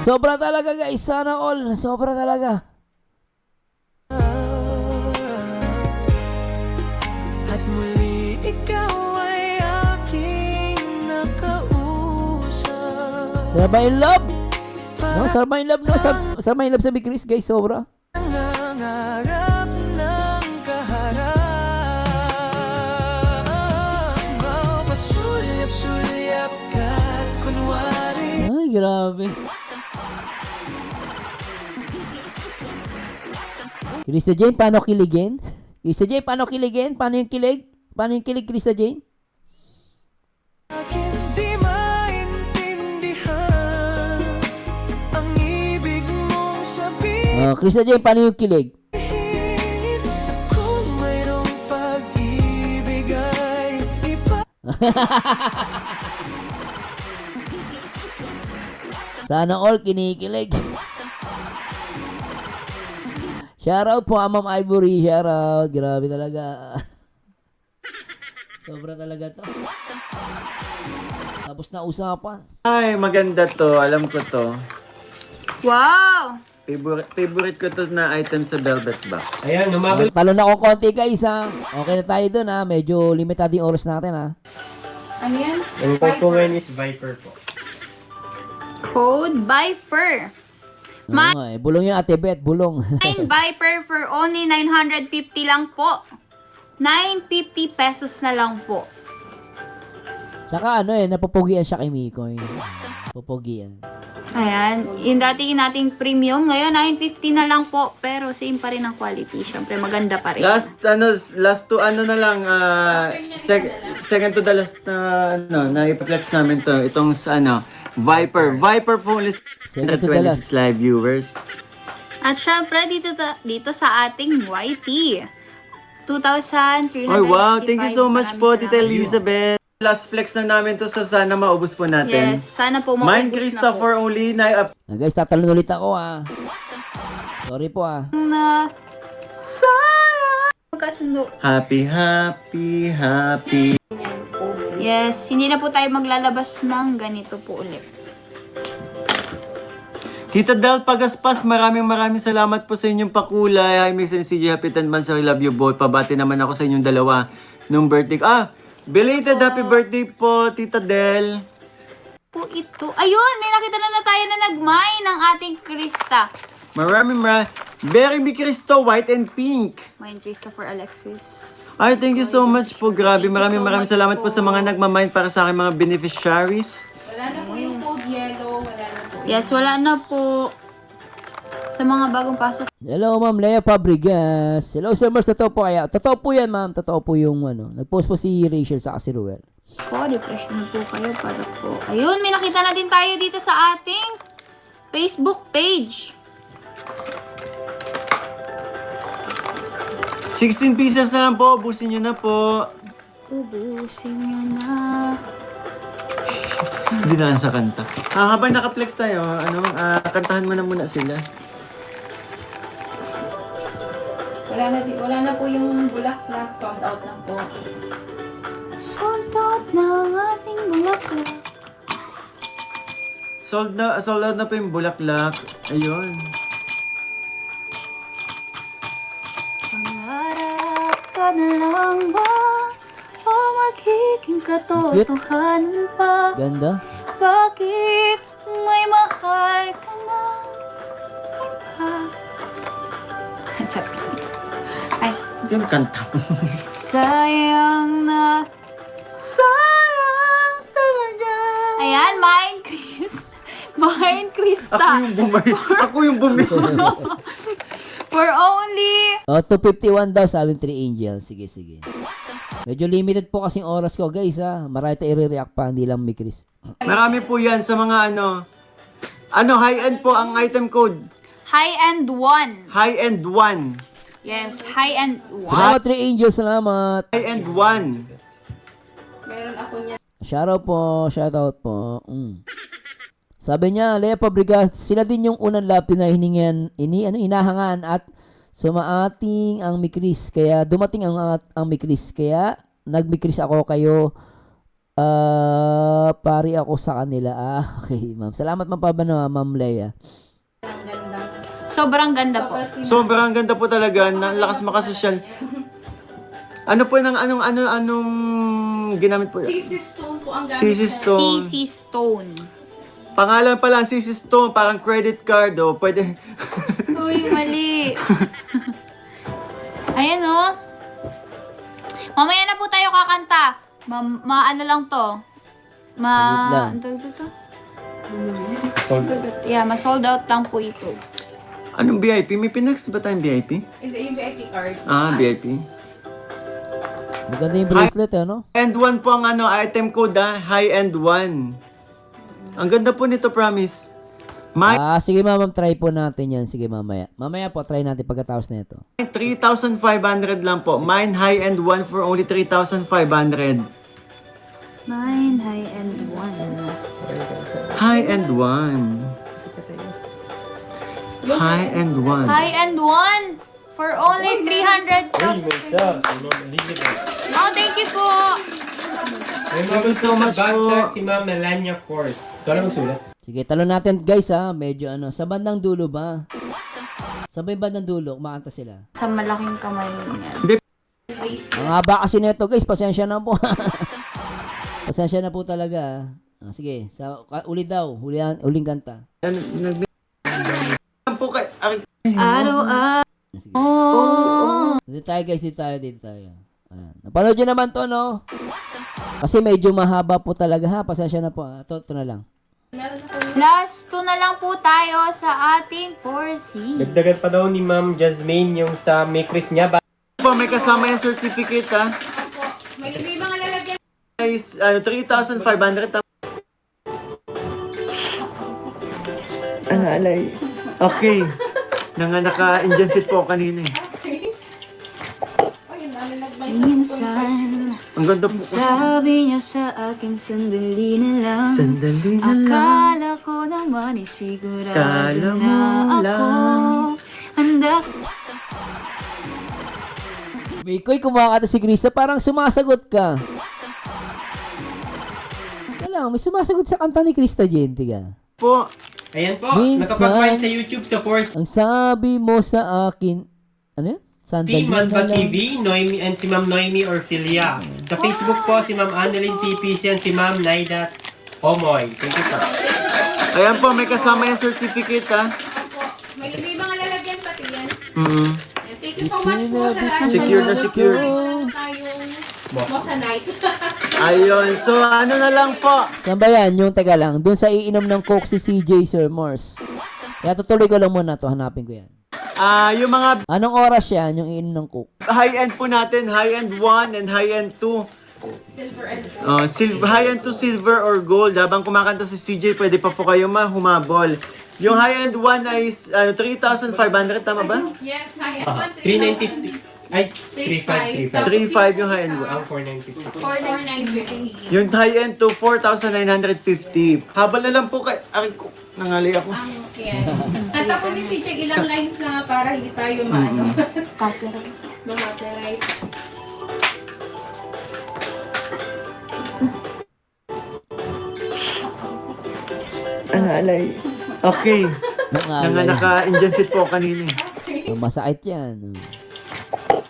Sobra talaga guys, sana all! Sobra talaga! At muli ikaw ay aking nakausap. Sarma in love! No, sarma in love, no? Sarma in love sabi Chris guys, sobra! Nangangarap ng kaharap. Pasulyap-sulyap ka at kunwari Ay, grabe! Krista Jane, paano kiligin? Krista Jane, paano kiligin? Paano yung kilig? Paano yung kilig, Krista Jane? akin di maintindihan ang ibig mong sabihin. Krista Jane, paano yung kilig? Kung mayroong pag-ibig ay Sana all kinikilig. Shoutout po, Ma'am Ivory. Shoutout. Grabe talaga. Sobra talaga to. Tapos na usapan. Ay, maganda to. Alam ko to. Wow! Favorite ko to na item sa Velvet Box. Ayan, umabot Talo na akong konti guys ha. Okay na tayo dun ha. Medyo limitado yung oras natin ha. Ano yan? Ang code po ngayon is Viper po. Code Viper. Oo nga eh. Bulong yung Ate Beth. Bulong. 9 Viper for only 950 lang po. 950 pesos na lang po. Tsaka ano eh. Napapugian siya kay Mikoy. Popogi yan. Ayan, yung dating nating premium, ngayon 950 na lang po, pero same pa rin ang quality. Syempre, maganda pa rin. Last to ano na lang, second to the last na ipaflex namin to. Itong Viper po ulit Second to the last. 126 live viewers. At syempre, dito sa ating YT, 2,355. Oh wow, thank you so much po, Maraming Tita salamat. Elizabeth. Last flex na namin to, so sana maubos po natin. Yes, sana po maubos Mine na Krista po. for only Guys, tatalon ulit ako Sorry po Na, magkasundo. Happy. Yes, hindi na po tayo maglalabas ng ganito po ulit. Tita Del Pagaspas, maraming salamat po sa inyong pakulay. Hi, Miss and CJ, happy 10 months, I love you both. Pabati naman ako sa inyong dalawa nung birthday. Belated happy birthday po, Tita Del. Po ito. Ayun, may nakita na tayo na nag-mine ng ating Krista. Maraming Berry Mi Cristo, white and pink. Mine Christopher Alexis. Ay, thank you so much po. Grabe, Thank you maraming so much salamat po po. sa mga nagmamine para sa aking mga beneficiaries. Wala na po yung code yellow. Wala na po. Yes, wala na po sa mga bagong pasok. Hello, Ma'am Lea Fabregas. Hello, Sir Mars. Totoo po kaya? Totoo po yan, ma'am. Totoo po yung nag-post po si Rachel sa si Ruel. Po, depression na po kayo para po. Ayun, may nakita na din tayo dito sa ating Facebook page. 16 pieces na lang po. Ubusin nyo na po. Ubusin nyo na. Hindi na lang sa kanta. Habang naka-flex tayo, kantahan mo na muna sila. Wala na po yung bulaklak. Sold out na po. Sold out ng ating bulaklak. Sold out na po yung bulaklak. Ayun. Pangarap ka na lang ba? O magiging katotohanan pa? Ganda. Bakit may mahal ka na iba? Ay, Yung kanta. sayang na. Sayang talaga. Ayan, Mine Krista. Ako yung bumi. For only... 251 daw, sabi 3 Angel. Sige. Medyo limited po kasing oras ko, guys, Marami tayo i-react pa, hindi lang may Chris. Marami po yan sa mga high-end po ang item code. High-end 1. High-end 1. Yes, high-end 1. Salamat, 3 Angel. Salamat. High-end 1. Meron ako niya. Shoutout po. Sabi niya, Lea Fabregas, sila din yung unang lap din na inahangan at sumaating ang Mikris. Kaya dumating ang Mikris. Kaya nagmikris ako kayo. Pari ako sa kanila. Okay, ma'am. Salamat Ma'am Lea. Ang ganda. Sobrang ganda po. Sobrang ganda po talaga. Lakas makasosyal. Ano po anong ginamit po? CC Stone po ang gamit. CC Stone. CC Stone. Pangalan pa lang CC Stone, parang credit card pwede. Uy, mali. Ayan Mamaya na po tayo kakanta. Ano lang to? Saglit lang. Ano tawag dito? Sold. Yeah, ma-sold out lang po ito. Anong VIP? May pinax ba tayong VIP? Hindi, yung VIP card. VIP. Maganda yung bracelet, And 1 po ang item code high-end 1. Ang ganda po nito, promise. Sige ma'am, try po natin yan. Sige, mamaya. Mamaya po, try natin pagkatapos na ito. 3,500 lang po. Mine high-end 1 for only 3,500. Mine, high-end 1. High-end 1. High-end 1. High-end 1 for only 300,000. Oh, thank you po. May Thank you so much po. si Ma'am Melania Force. Ikaw na magsulat. Sige, talon natin guys medyo sa bandang dulo ba? Sa may bandang dulo, kumakanta sila. Sa malaking kamay niya. Ang haba kasi nito guys, pasensya na po. Pasensya na po talaga. Sige, ulit daw, uling kanta. Po kay Araw-araw. Sige. Oh. Dito tayo guys, dito tayo. Ayan. Napanood nyo naman to, no? Kasi medyo mahaba po talaga, Pasensya na po, Ito na lang. Meron ako Last 2 na lang po tayo sa ating 4C. Dagdagan pa daw ni Ma'am Jasmine yung sa may Chris niya. Po, may kasama yung certificate ha. po. May mga lalagyan. Guys, 3,500. Ano, alay? Okay. Naka-engine seat po kanina eh. Ayun, nalalagman. Minsan, Ang ganda po. sabi niya sa akin, sandali na lang. Sandali na lang. Akala ko naman sigurado Kala mo na ako. lang. Handa. Mikoy, kumakanta si Krista, parang sumasagot ka. Wala, may sumasagot sa kanta ni Krista Gente ka. Po. Ayan po, Minsan- nakapag-find sa YouTube sa Force Ang sabi mo sa akin, ano yun? Sandali Team na Manba lang. TV, Noemi, and si Ma'am Noemi Orfilia. Sa Facebook po, si Ma'am Annalyn TPC and si Ma'am Naida Omoy. Thank you po. Ayan po, may kasama yung certificate ha. Po. May mga lalagyan pati yan. Mm. Thank you so much po sa lahat. Secure na secure. Meron tayong Mosanite. Ayun, so ano na lang po. Saan ba yan? Yung teka lang, dun sa iinom ng Coke si CJ Sir Morse. Kaya tutuloy ko lang muna to, hanapin ko yan. Yung mga Anong oras yan, yung iinom ng Coke? high-end po natin, high-end 1 and high-end 2. Silver and High-end 2 silver or gold. Habang kumakanta si CJ, pwede pa po kayo humabol. Yung high-end 1 ay 3,500, tama ba? yes, hi. 390. Ay, 3535. 3,500 yung high-end 1. Ang 490. 4,950. Yung high-end 2, 4,950. Habal na lang po kay... Akin ko, nangali ako. Yes. At ako ni CJ, ilang lines lang para hindi tayo maano. Ma-copyright. Ano, alay? Okay. Nangalay. Naka-engine seat po kanina eh. Masakit yan.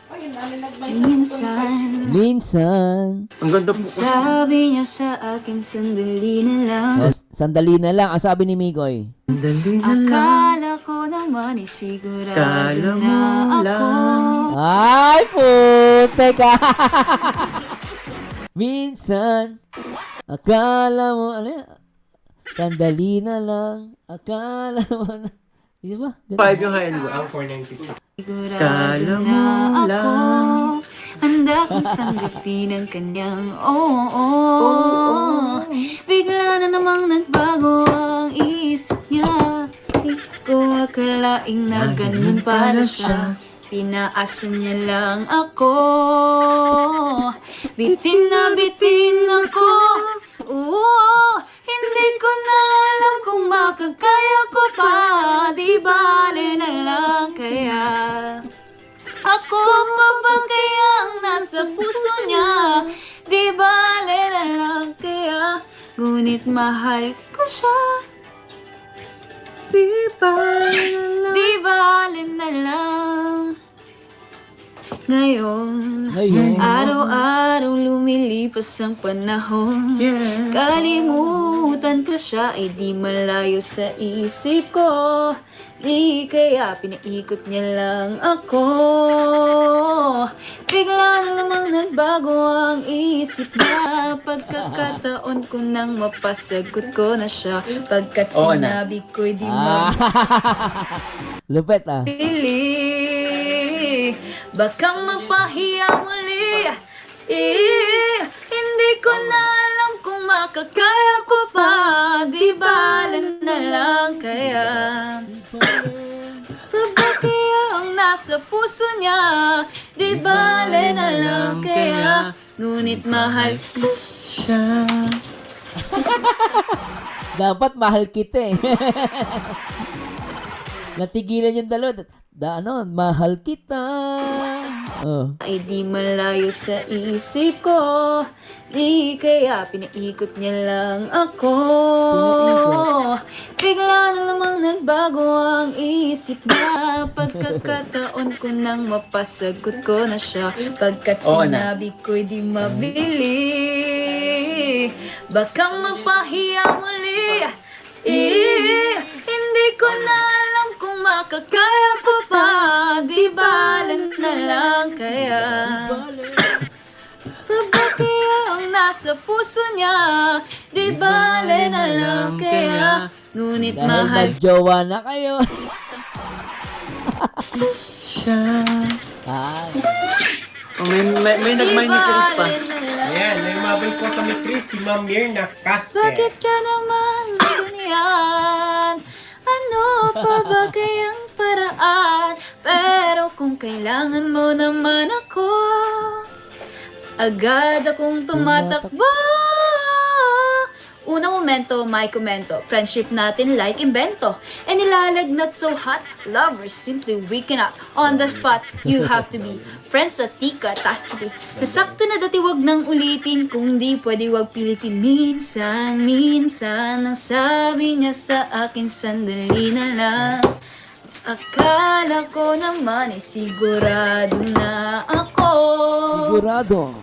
Ayun, nalalagman. Minsan, Minsan. Ang ganda po. sabi niya sa akin, sandali na lang. Sandali na lang, ang sabi ni Mikoy. Sandali na lang. Akala ko naman sigurado Kala mo na ako. lang. Ay, puti ka. Minsan, akala mo, ano yan? Sandali na lang, akala mo na. Di ba? 5 yung high-end 1. Ang 490. Sigurado Kala mo na ako. lang. Handa kong tanggapin ang kanyang oo. Bigla na namang nagbago ang isip niya. Di ko akalaing na ganun pala siya. Pinaasa niya lang ako. Bitin na bitin ako. Oo, hindi ko na alam kung makakaya ko pa. Di bale na lang kaya. Ako pa ba kaya ang nasa puso niya? Di bale na lang kaya. Ngunit mahal ko siya. Di ba na lang. Di bale na lang. Ngayon, Ngayon. araw-araw lumilipas ang panahon. Yeah. Kalimutan ko siya ay di malayo sa isip ko. Di kaya pinaikot niya lang ako. Bigla na namang nagbago ang isip niya. Pagkakataon ko nang mapasagot ko na siya. Pagkat Oo na. sinabi ko'y di Lupet ah. mabili. Baka magpahiya muli. Hindi ko na alam kung makakaya ko pa. Di bale na lang kaya. Ba kaya ang nasa puso niya? Di bale na lang kaya. Ngunit mahal ko Siya. Dapat mahal kita eh. Natigilan yung dalawa. Mahal kita. Oh. ay di malayo sa isip ko. Di kaya pinaikot niya lang ako. Bigla na namang nagbago ang isip niya. Pagkakataon ko nang mapasagot ko na siya. Pagkat Oo na. sinabi ko'y di mabili. Baka magpahiya muli. Hindi ko na alam kung makakaya ko pa. Di bale na lang kaya. Ba kaya ang nasa sa puso niya. Di bale na lang kaya, ngunit Dahil mahal magjowa na kayo. Siya. Ay, Oh, may nag-mine ni Chris pa. Ayan, may mabay po sa may Chris, si Ma'am Mirna Casper. Bakit ka naman ganyan? Ano pa ba kayang paraan? Pero kung kailangan mo naman ako, agad akong tumatakbo. Unang momento, may komento. Friendship natin like invento. And nilalagnat so hot, lovers simply waking up. On the spot, you have to be. Friends at di catastrophe. Nasakto na dati wag nang ulitin. Kung di pwede wag pilitin. Minsan, ang sabi niya sa akin, sandali na lang. Akala ko naman ay sigurado na ako. sigurado.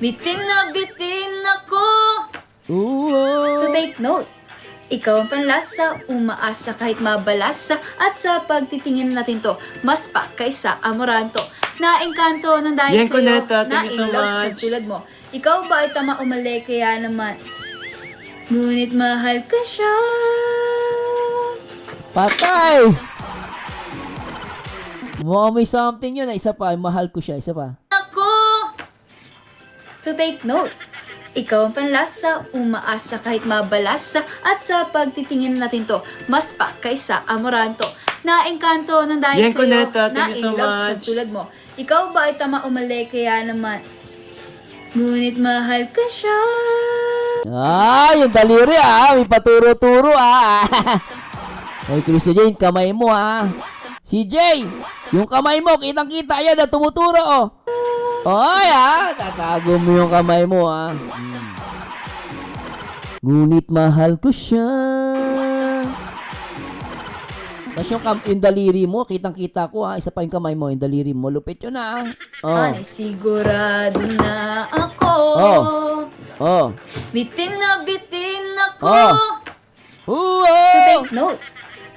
Bitin na bitin ako. Oo. So take note, ikaw ang panlasa, umaasa kahit mabalasa, at sa pagtitingin natin to, mas pa kaysa amoranto. Naengkanto ng dahil Yan, sa'yo, Cuneta. Thank you so na-in-love sa much. tulad mo. Ikaw ba ay tama o mali, kaya naman, ngunit mahal ka siya. Patay! Mukhang may something yun. Isa pa, mahal ko siya. Isa pa. Ako! So take note, ikaw ang panlasa, umaasa kahit mabalasa, at sa pagtitingin natin to, mas pa kaysa amoranto. Naengkanto ng dahil Yan, sa'yo, Cuneta. Thank you so na-in-love sa much. tulad mo. Ikaw ba ay tama o mali, kaya naman, ngunit mahal ka siya. Yung daliri may paturo-turo Hoy, Chris Jane, kamay mo Si Jay, yung kamay mo, kitang-kita yan na tumuturo Oy tatago mo yung kamay mo Ngunit mahal ko siya. Tapos yung daliri mo, kitang-kita ko Isa pa yung kamay mo, yung daliri mo. Lupit yun Ay, sigurado na ako. Bitin na bitin ako. So take note,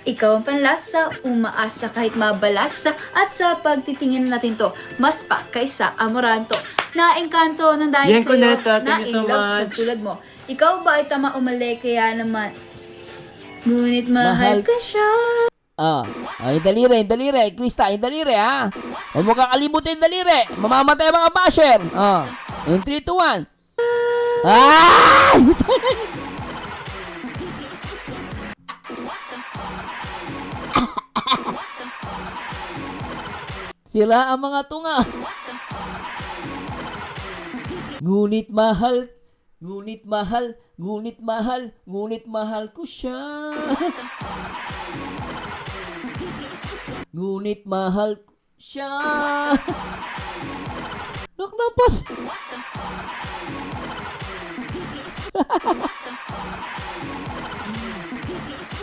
ikaw ang panlasa, umaasa kahit mabalasa, at sa pagtitingin natin to, mas pa kaysa amoranto. Naengkanto ng dahil Yan, sa'yo, Cuneta. Thank you so na-in-love sa much. tulad mo. Ikaw ba ay tama o mali, kaya naman, ngunit mahal ka siya. Yung daliri. Krista, yung daliri, Huwag mo kakalimutin yung daliri. Mamamatay ang mga basher. Yung 3, 2, 1. Sila ang mga tunga. Ngunit mahal ko siya. Ngunit mahal ko siya. Naknapas.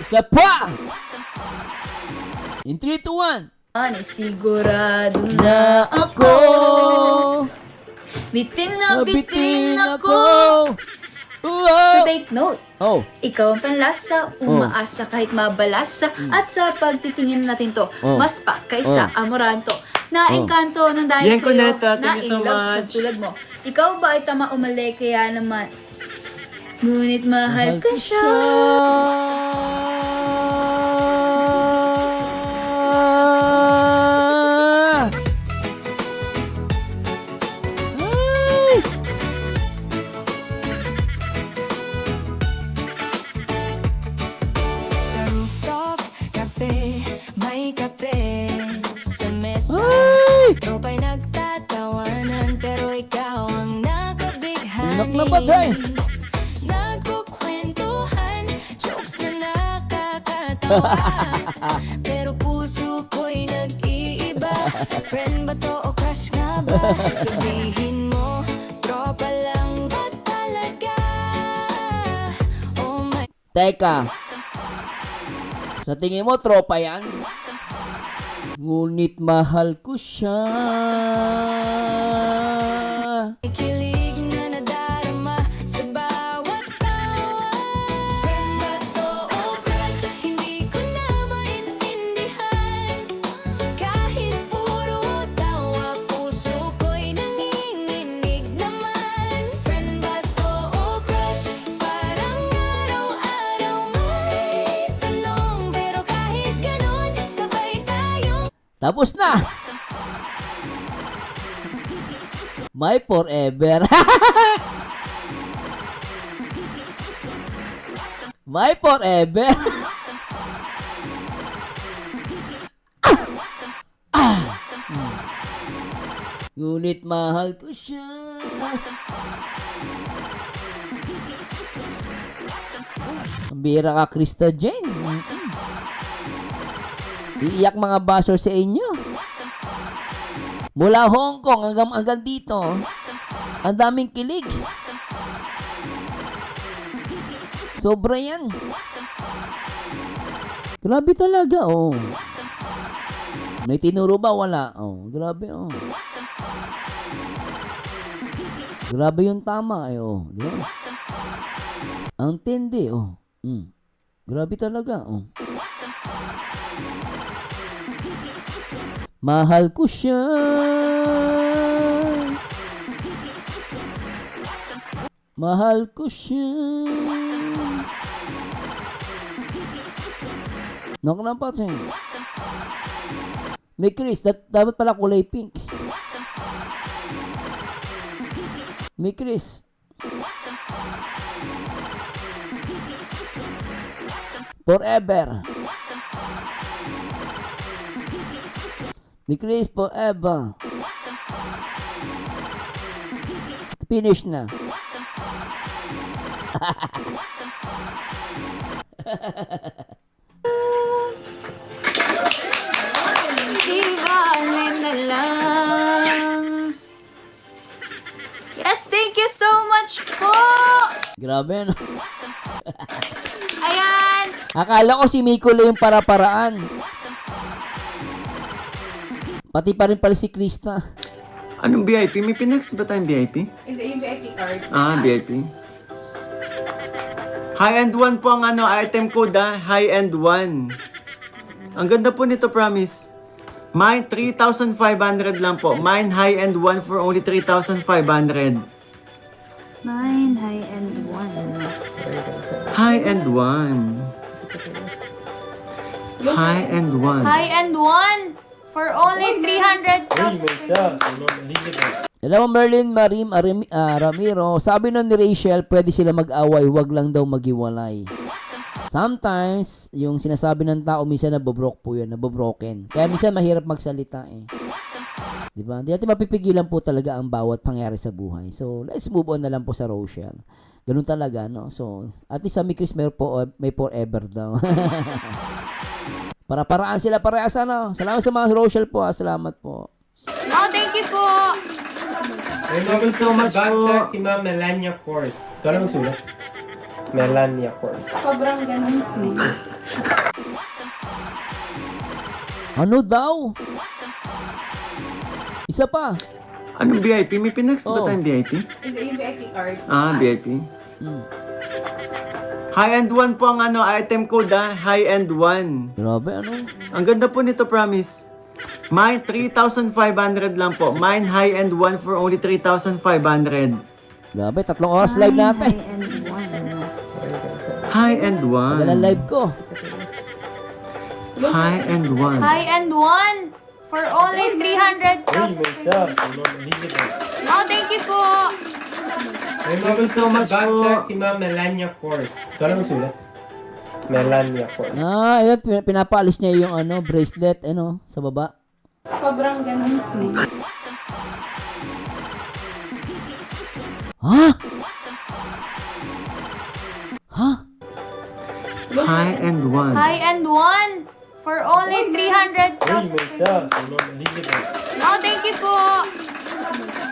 Isa pa. In 3, 2, 1. Sigurado na ako. Bitin na bitin ako. So take note, ikaw ang panlasa, umaasa kahit mabalasa, at sa pagtitingin natin to, mas pa kaysa amoranto. Naengkanto ng dahil Yan, sa'yo, Cuneta. Thank you so na-in-love sa much. tulad mo. Ikaw ba ay tama o mali, kaya naman, ngunit mahal ka siya. Sa rooftop cafe, may kape sa mesa. Tropa'y nagtatawanan, pero ikaw ang nakabighani. Naknabatay. Nagkukwentuhan, jokes na nakakatawa. Pero puso ko'y nag-iiba. Friend ba to o crush nga ba? Sabihin mo, tropa lang ba talaga? Oh my. Teka. Sa tingin mo, tropa yan? Ngunit mahal ko siya. Kilig na nadarama sa bawat tawa. Friend ba to o crush? Hindi ko na maintindihan. Kahit puro tawa, puso ko'y nanginginig naman. Friend ba to o Tapos na. My forever. My forever. Ngunit mahal ko siya. Ang bira ka, Krista Jane. Iiyak mga basher sa inyo. Mula Hong Kong hanggang dito. Ang daming kilig. Sobra yan. Grabe talaga, oh. May tinuro ba? Wala. Oh, grabe, oh. Grabe yung tama, eh, oh. Di ba? Ang tindi, oh. Grabe talaga, oh. Mahal ko siya. Mahal ko siya. Knock na pa, Cheng. May Chris, dapat pala kulay pink. May Chris. Forever. May Chris forever. Finish na. Ibalik na lang. Yes, thank you so much po. Grabe, no? Ayan. Akala ko si Miko lang yung para-paraan. Pati pa rin pala si Krista. Anong VIP? May pinex ba tayong VIP? Hindi, yung VIP card. Ah, VIP. High-end 1 po ang item code, High-end 1. Ang ganda po nito, promise. Mine, 3,500 lang po. Mine, high-end 1 for only 3,500. Mine, high-end one. High-end 1. High-end 1. High-end one for only 300 Hello, Merlin Ramiro. Sabi nun ni Rachel, pwede sila mag-away, wag lang daw maghiwalay. Sometimes, yung sinasabi ng tao, minsan nabobroke po yun, nabobroken. Kaya minsan mahirap magsalita eh. Diba? Hindi natin mapipigilan po talaga ang bawat pangyari sa buhay. So, let's move on na lang po sa Rochelle. Ganun talaga, no? So, at least sa Chris may forever daw. Para-paraan sila parehas, ano? Salamat sa mga Rochelle po, Salamat po. Oh, thank you po. Thank you so much po. Si Ma'am Melania Kors. Ikaw sulat. Melania Kors. Sobrang ganun. Ano daw? Isa pa. Anong VIP? May pinex ba Oh. tayong VIP? Hindi, yung VIP card. Ah, VIP. Hmm. High-end 1 po ang item code, High-end 1. Grabe, ano? Ang ganda po nito, promise. Mine, 3,500 lang po. Mine, high-end 1 for only 3,500. Grabe, 3 oras live natin. High-end one. High-end 1. Tagal ang live ko. High-end 1. High-end one for only 300 Oh, thank you po. Thank you so much po. Si Ma'am Melania Kors. Ikaw sulat. Melania Kors. Ah, ayun, pinapaalis niya yung bracelet, sa baba. Sobrang ganun. Ha? Ha? High-end 1. High-end one for only 300 Oh, thank you po.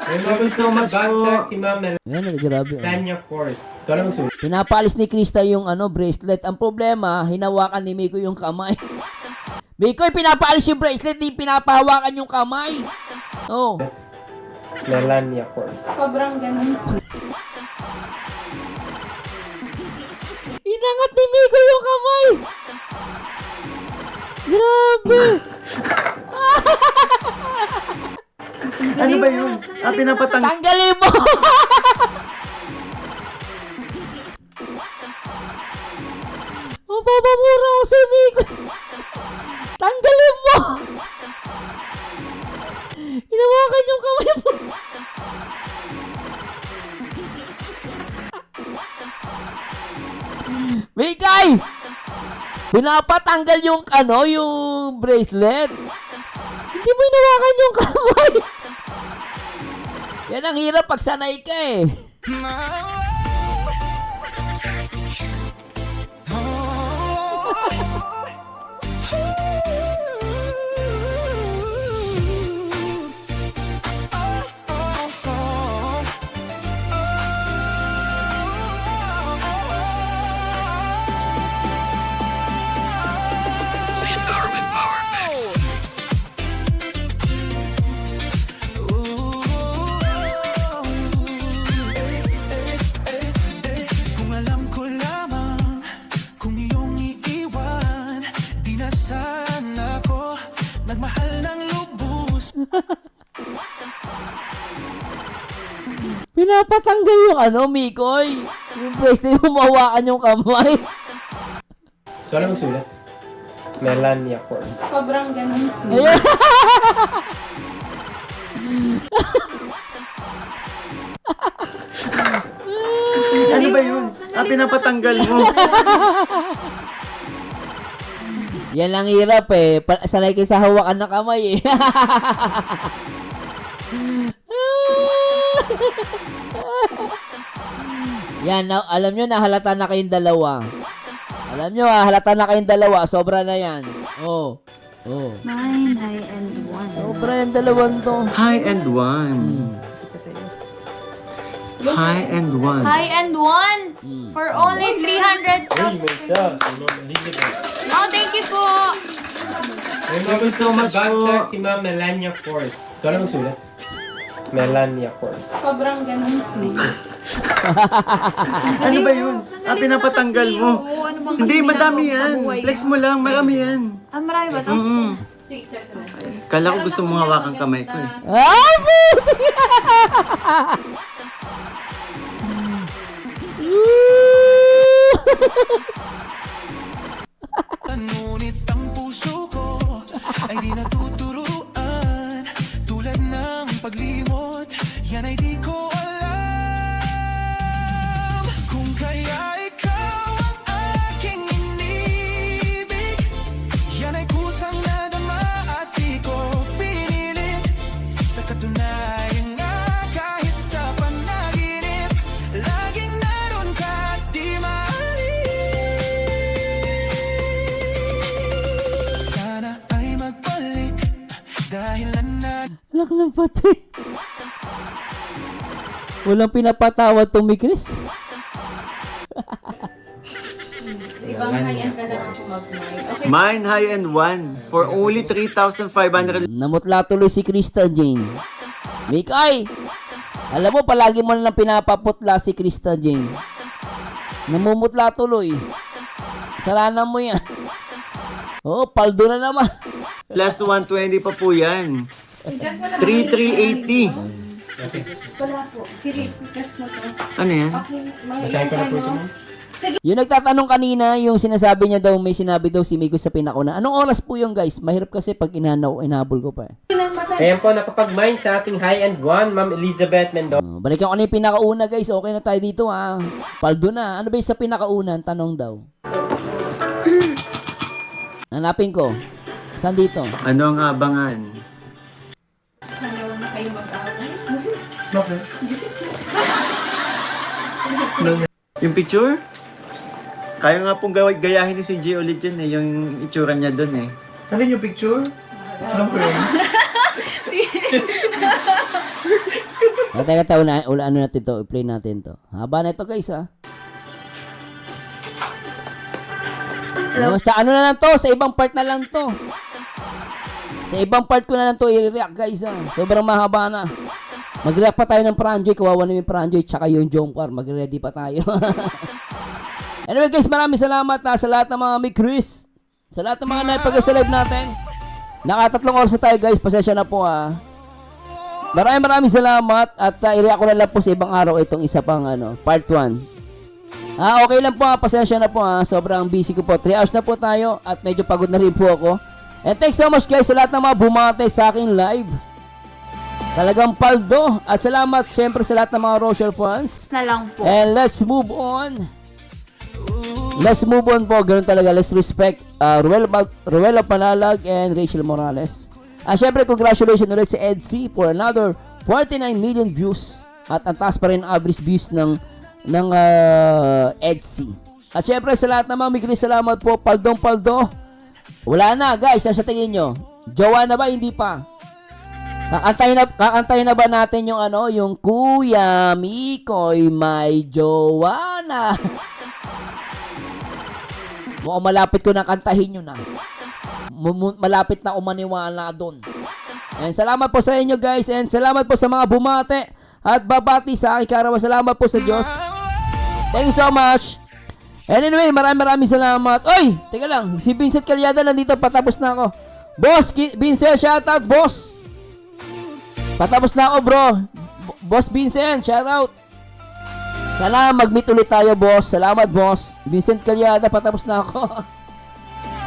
Thank you so much po. Si Ma'am Ayan, grabe. Melania Kors. Ikaw sulat. Pinapaalis ni Krista yung bracelet. Ang problema, hinawakan ni Miko yung kamay. Miko, pinapaalis yung bracelet, di pinapahawakan yung kamay. Oh. Melania Kors. Sobrang ganun. Inangat ni Miko yung kamay. Grabe. Ano ba yun? Pinapatang... Tanggalin mo. Mapapamura ko si Miko. Tanggalin mo. Hinawakan yung kamay mo. Mikay! Pinapatanggal yung yung bracelet. Hindi mo hinawakan yung kamay. Yan ang hirap pag sanay ka eh. Kung alam ko lamang kung iyong iiwan, di na sana ako nagmahal ng lubos. Pinapatanggal yung Mikoy. Yung bracelet mo mahawakan yung kamay. So, ano sulat? Melania Force. Sobrang ganun. Ayun. Ano ba yun? Pinapatanggal mo. Yan lang hirap eh. Sanay kayo sa hawakan ng kamay eh. Yan, alam nyo na halata na kayong dalawa. Alam nyo halata na kayong dalawa. Sobra na yan. Oh. 9, high, and 1. Sobra yung dalawang to. High and one. High and one. High and 1 for only 300. Hey, myself, si Ma'am Elizabeth. Oh, thank you po. Thank you so much po. Bagtag si Ma'am Melania Force. So, ano sulat? Melania Force. Sobrang ganun. Ano ba yun? Pinapatanggal mo. Oo, ano bang Hindi, kasi madami ginagawa mo sa yan. buhay Flex mo? mo lang, marami yan. Marami ba to? Sweet siya. Kala ko gusto mong hawakan kamay ko eh. Ay, puti! Ngunit ang puso ko ay di natuturuan. Tulad ng paglimot, yan ay di ko alam. Kung kaya ikaw ang aking inibig, yan ay kusang nadama at di ko pinilit. Sa katunayan nga kahit sa panaginip, laging naroon ka at di maalis. Sana ay magbalik dahil na Lak ng pati. Walang pinapatawad tong Chris. Ibang high-end ka lang ako mag-mine. Okay. Mine high and one for only 3,500. Namutla tuloy si Krista Jane. Mikay! Alam mo, palagi mo lang pinapaputla si Krista Jane. Namumutla tuloy. Kasalanan mo yan. Oh, paldo na naman. Plus 120 pa po yan. Just wala 3,380. Wala po. Sige, just mo to. Ano yan? Okay, may Basahin ko na po ito, ma'am. Yung nagtatanong kanina, yung sinasabi niya daw, may sinabi daw si Miko sa pinakuna. Anong oras po yung guys? Mahirap kasi pag inahabol ko pa eh. Ayan po, nakapag-mine sa ating high-end one, Ma'am Elizabeth Mendoza. Balikan ko na yung pinakauna guys. Okay na tayo dito ha. Paldo na. Ano ba yung sa pinakauna? Ang tanong daw. Hanapin ko. Saan dito? Ano ang abangan? Sana na kayo mag-away. Okay. Yung picture? Kaya nga pong gayahin ni si G ulit yun eh. Yung itsura niya dun eh. Alin yung picture? Alam ko yun. Teka, ano natin to? I-play natin to. Haba na ito guys ha. Sa ano na lang to? Sa ibang part na lang to. Sa ibang part ko na lang to i-react guys ha. Sobrang mahaba na. Mag-react pa tayo ng Pranjoy. Kawawa namin Pranjoy. Tsaka yung Jomcar. Mag-ready pa tayo. Anyway guys, maraming salamat sa lahat ng mga may Chris. Sa lahat ng mga naipag sa live natin. Nakatatlong oras na tayo guys. Pasensya na po ha. Maraming salamat. At i-react ko na lang po sa ibang araw itong isa pang part 1. Okay lang po ha. Pasensya na po ha. Sobrang busy ko po. 3 hours na po tayo. At medyo pagod na rin po ako. And thanks so much guys sa lahat ng mga bumate sa aking live. Talagang paldo. At salamat siyempre sa lahat ng mga Rochelle fans. Na lang po. And let's move on. Let's move on po. Ganun talaga. Let's respect Ruela Panalag and Rachel Morales. Siyempre, congratulations ulit sa EDC for another 49 million views. At ang taas pa rin ang average views ng EDC. At siyempre, sa lahat naman, may salamat po. Paldong-paldo. Wala na, guys. Sa tingin nyo? Jowa na ba? Hindi pa. Kaantayin na ba natin yung yung Kuya Mikoy may jowa na? Mukhang malapit ko na kantahin yun na. Malapit na umaniwala doon. And salamat po sa inyo guys. And salamat po sa mga bumate at babati sa aking karawa. Salamat po sa Diyos. Thank you so much. And anyway, maraming salamat. Oy, teka lang. Si Vincent Calyada nandito. Patapos na ako. Boss, Vincent, shoutout boss. Patapos na ako bro. Boss Vincent, shoutout. Sana mag-meet ulit tayo boss. Salamat boss. Vincent Calyada, patapos na ako.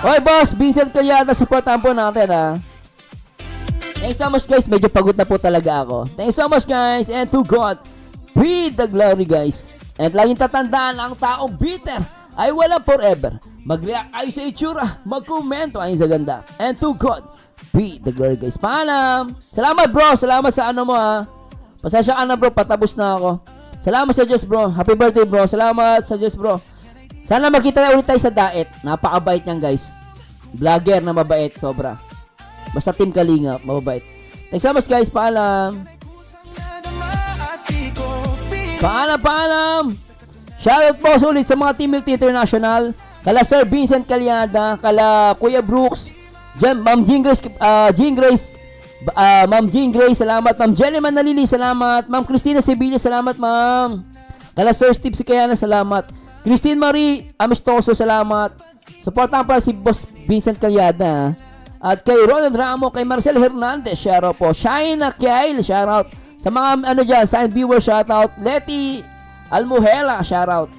Oy boss, Vincent Calyada, supportan po natin ha. Thanks so much guys. Medyo pagod na po talaga ako. Thanks so much guys. And to God be the glory guys. And laging tatandaan, ang taong bitter ay walang forever. Mag-react kayo sa itsura. Mag-komento ay sa ganda. And to God be the glory guys. Paalam. Salamat bro. Salamat sa mo ha. Pasensya ka na bro. Patapos na ako. Salamat sa Diyos bro. Happy birthday bro. Salamat sa Diyos bro. Sana makita na ulit tayo sa Daet. Napakabait niyan guys. Vlogger na mabait. Sobra. Basta Team Kalinga. Mababait. Thanks so much guys. Paalam. Paalam. Shoutout po ulit sa mga Team Milk International. Kala Sir Vincent Calyada. Kala Kuya Brooks. Ma'am Jean Grace, Ma'am Jean Grace, salamat. Ma'am Jenny Manalili, salamat. Ma'am Christina Sevilla, salamat ma'am. Kala Sir Steve Sikayana, salamat. Christine Marie Amistoso, salamat. Supportan pa si Boss Vincent Calyada. At kay Ronald Ramo, kay Marcel Hernandez, shoutout po. Shaina Kyle, shoutout. Sa mga dyan, sign viewer, shoutout. Letty Almuhela, shoutout.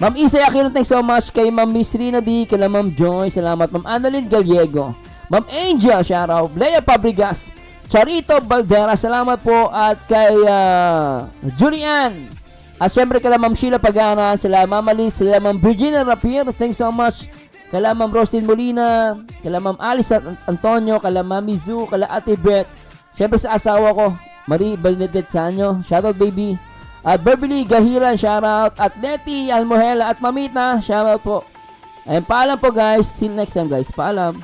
Ma'am Isay Aquino, thanks so much. Kay Ma'am Miss Rina D, kay Ma'am Joy, salamat. Ma'am Annalyn Gallego, Ma'am Angel, shoutout. Lea Pabrigas, Charito Baldera, salamat po. At kay Julian. At syempre kay Ma'am Sheila Pagana, sila Ma'am Alice, sila Ma'am Virginia Rapier, thanks so much. Kala Ma'am Roslyn Molina, kala Ma'am Alice Antonio, kala Ma'am Mizu, kala Ate Beth. Syempre sa asawa ko, Marie Bernadette Sanyo, shoutout baby. At Beverly Gahiran, shoutout. At Letty Almohela at Mamita, shoutout po. Ayun, paalam po guys. Till next time guys. Paalam.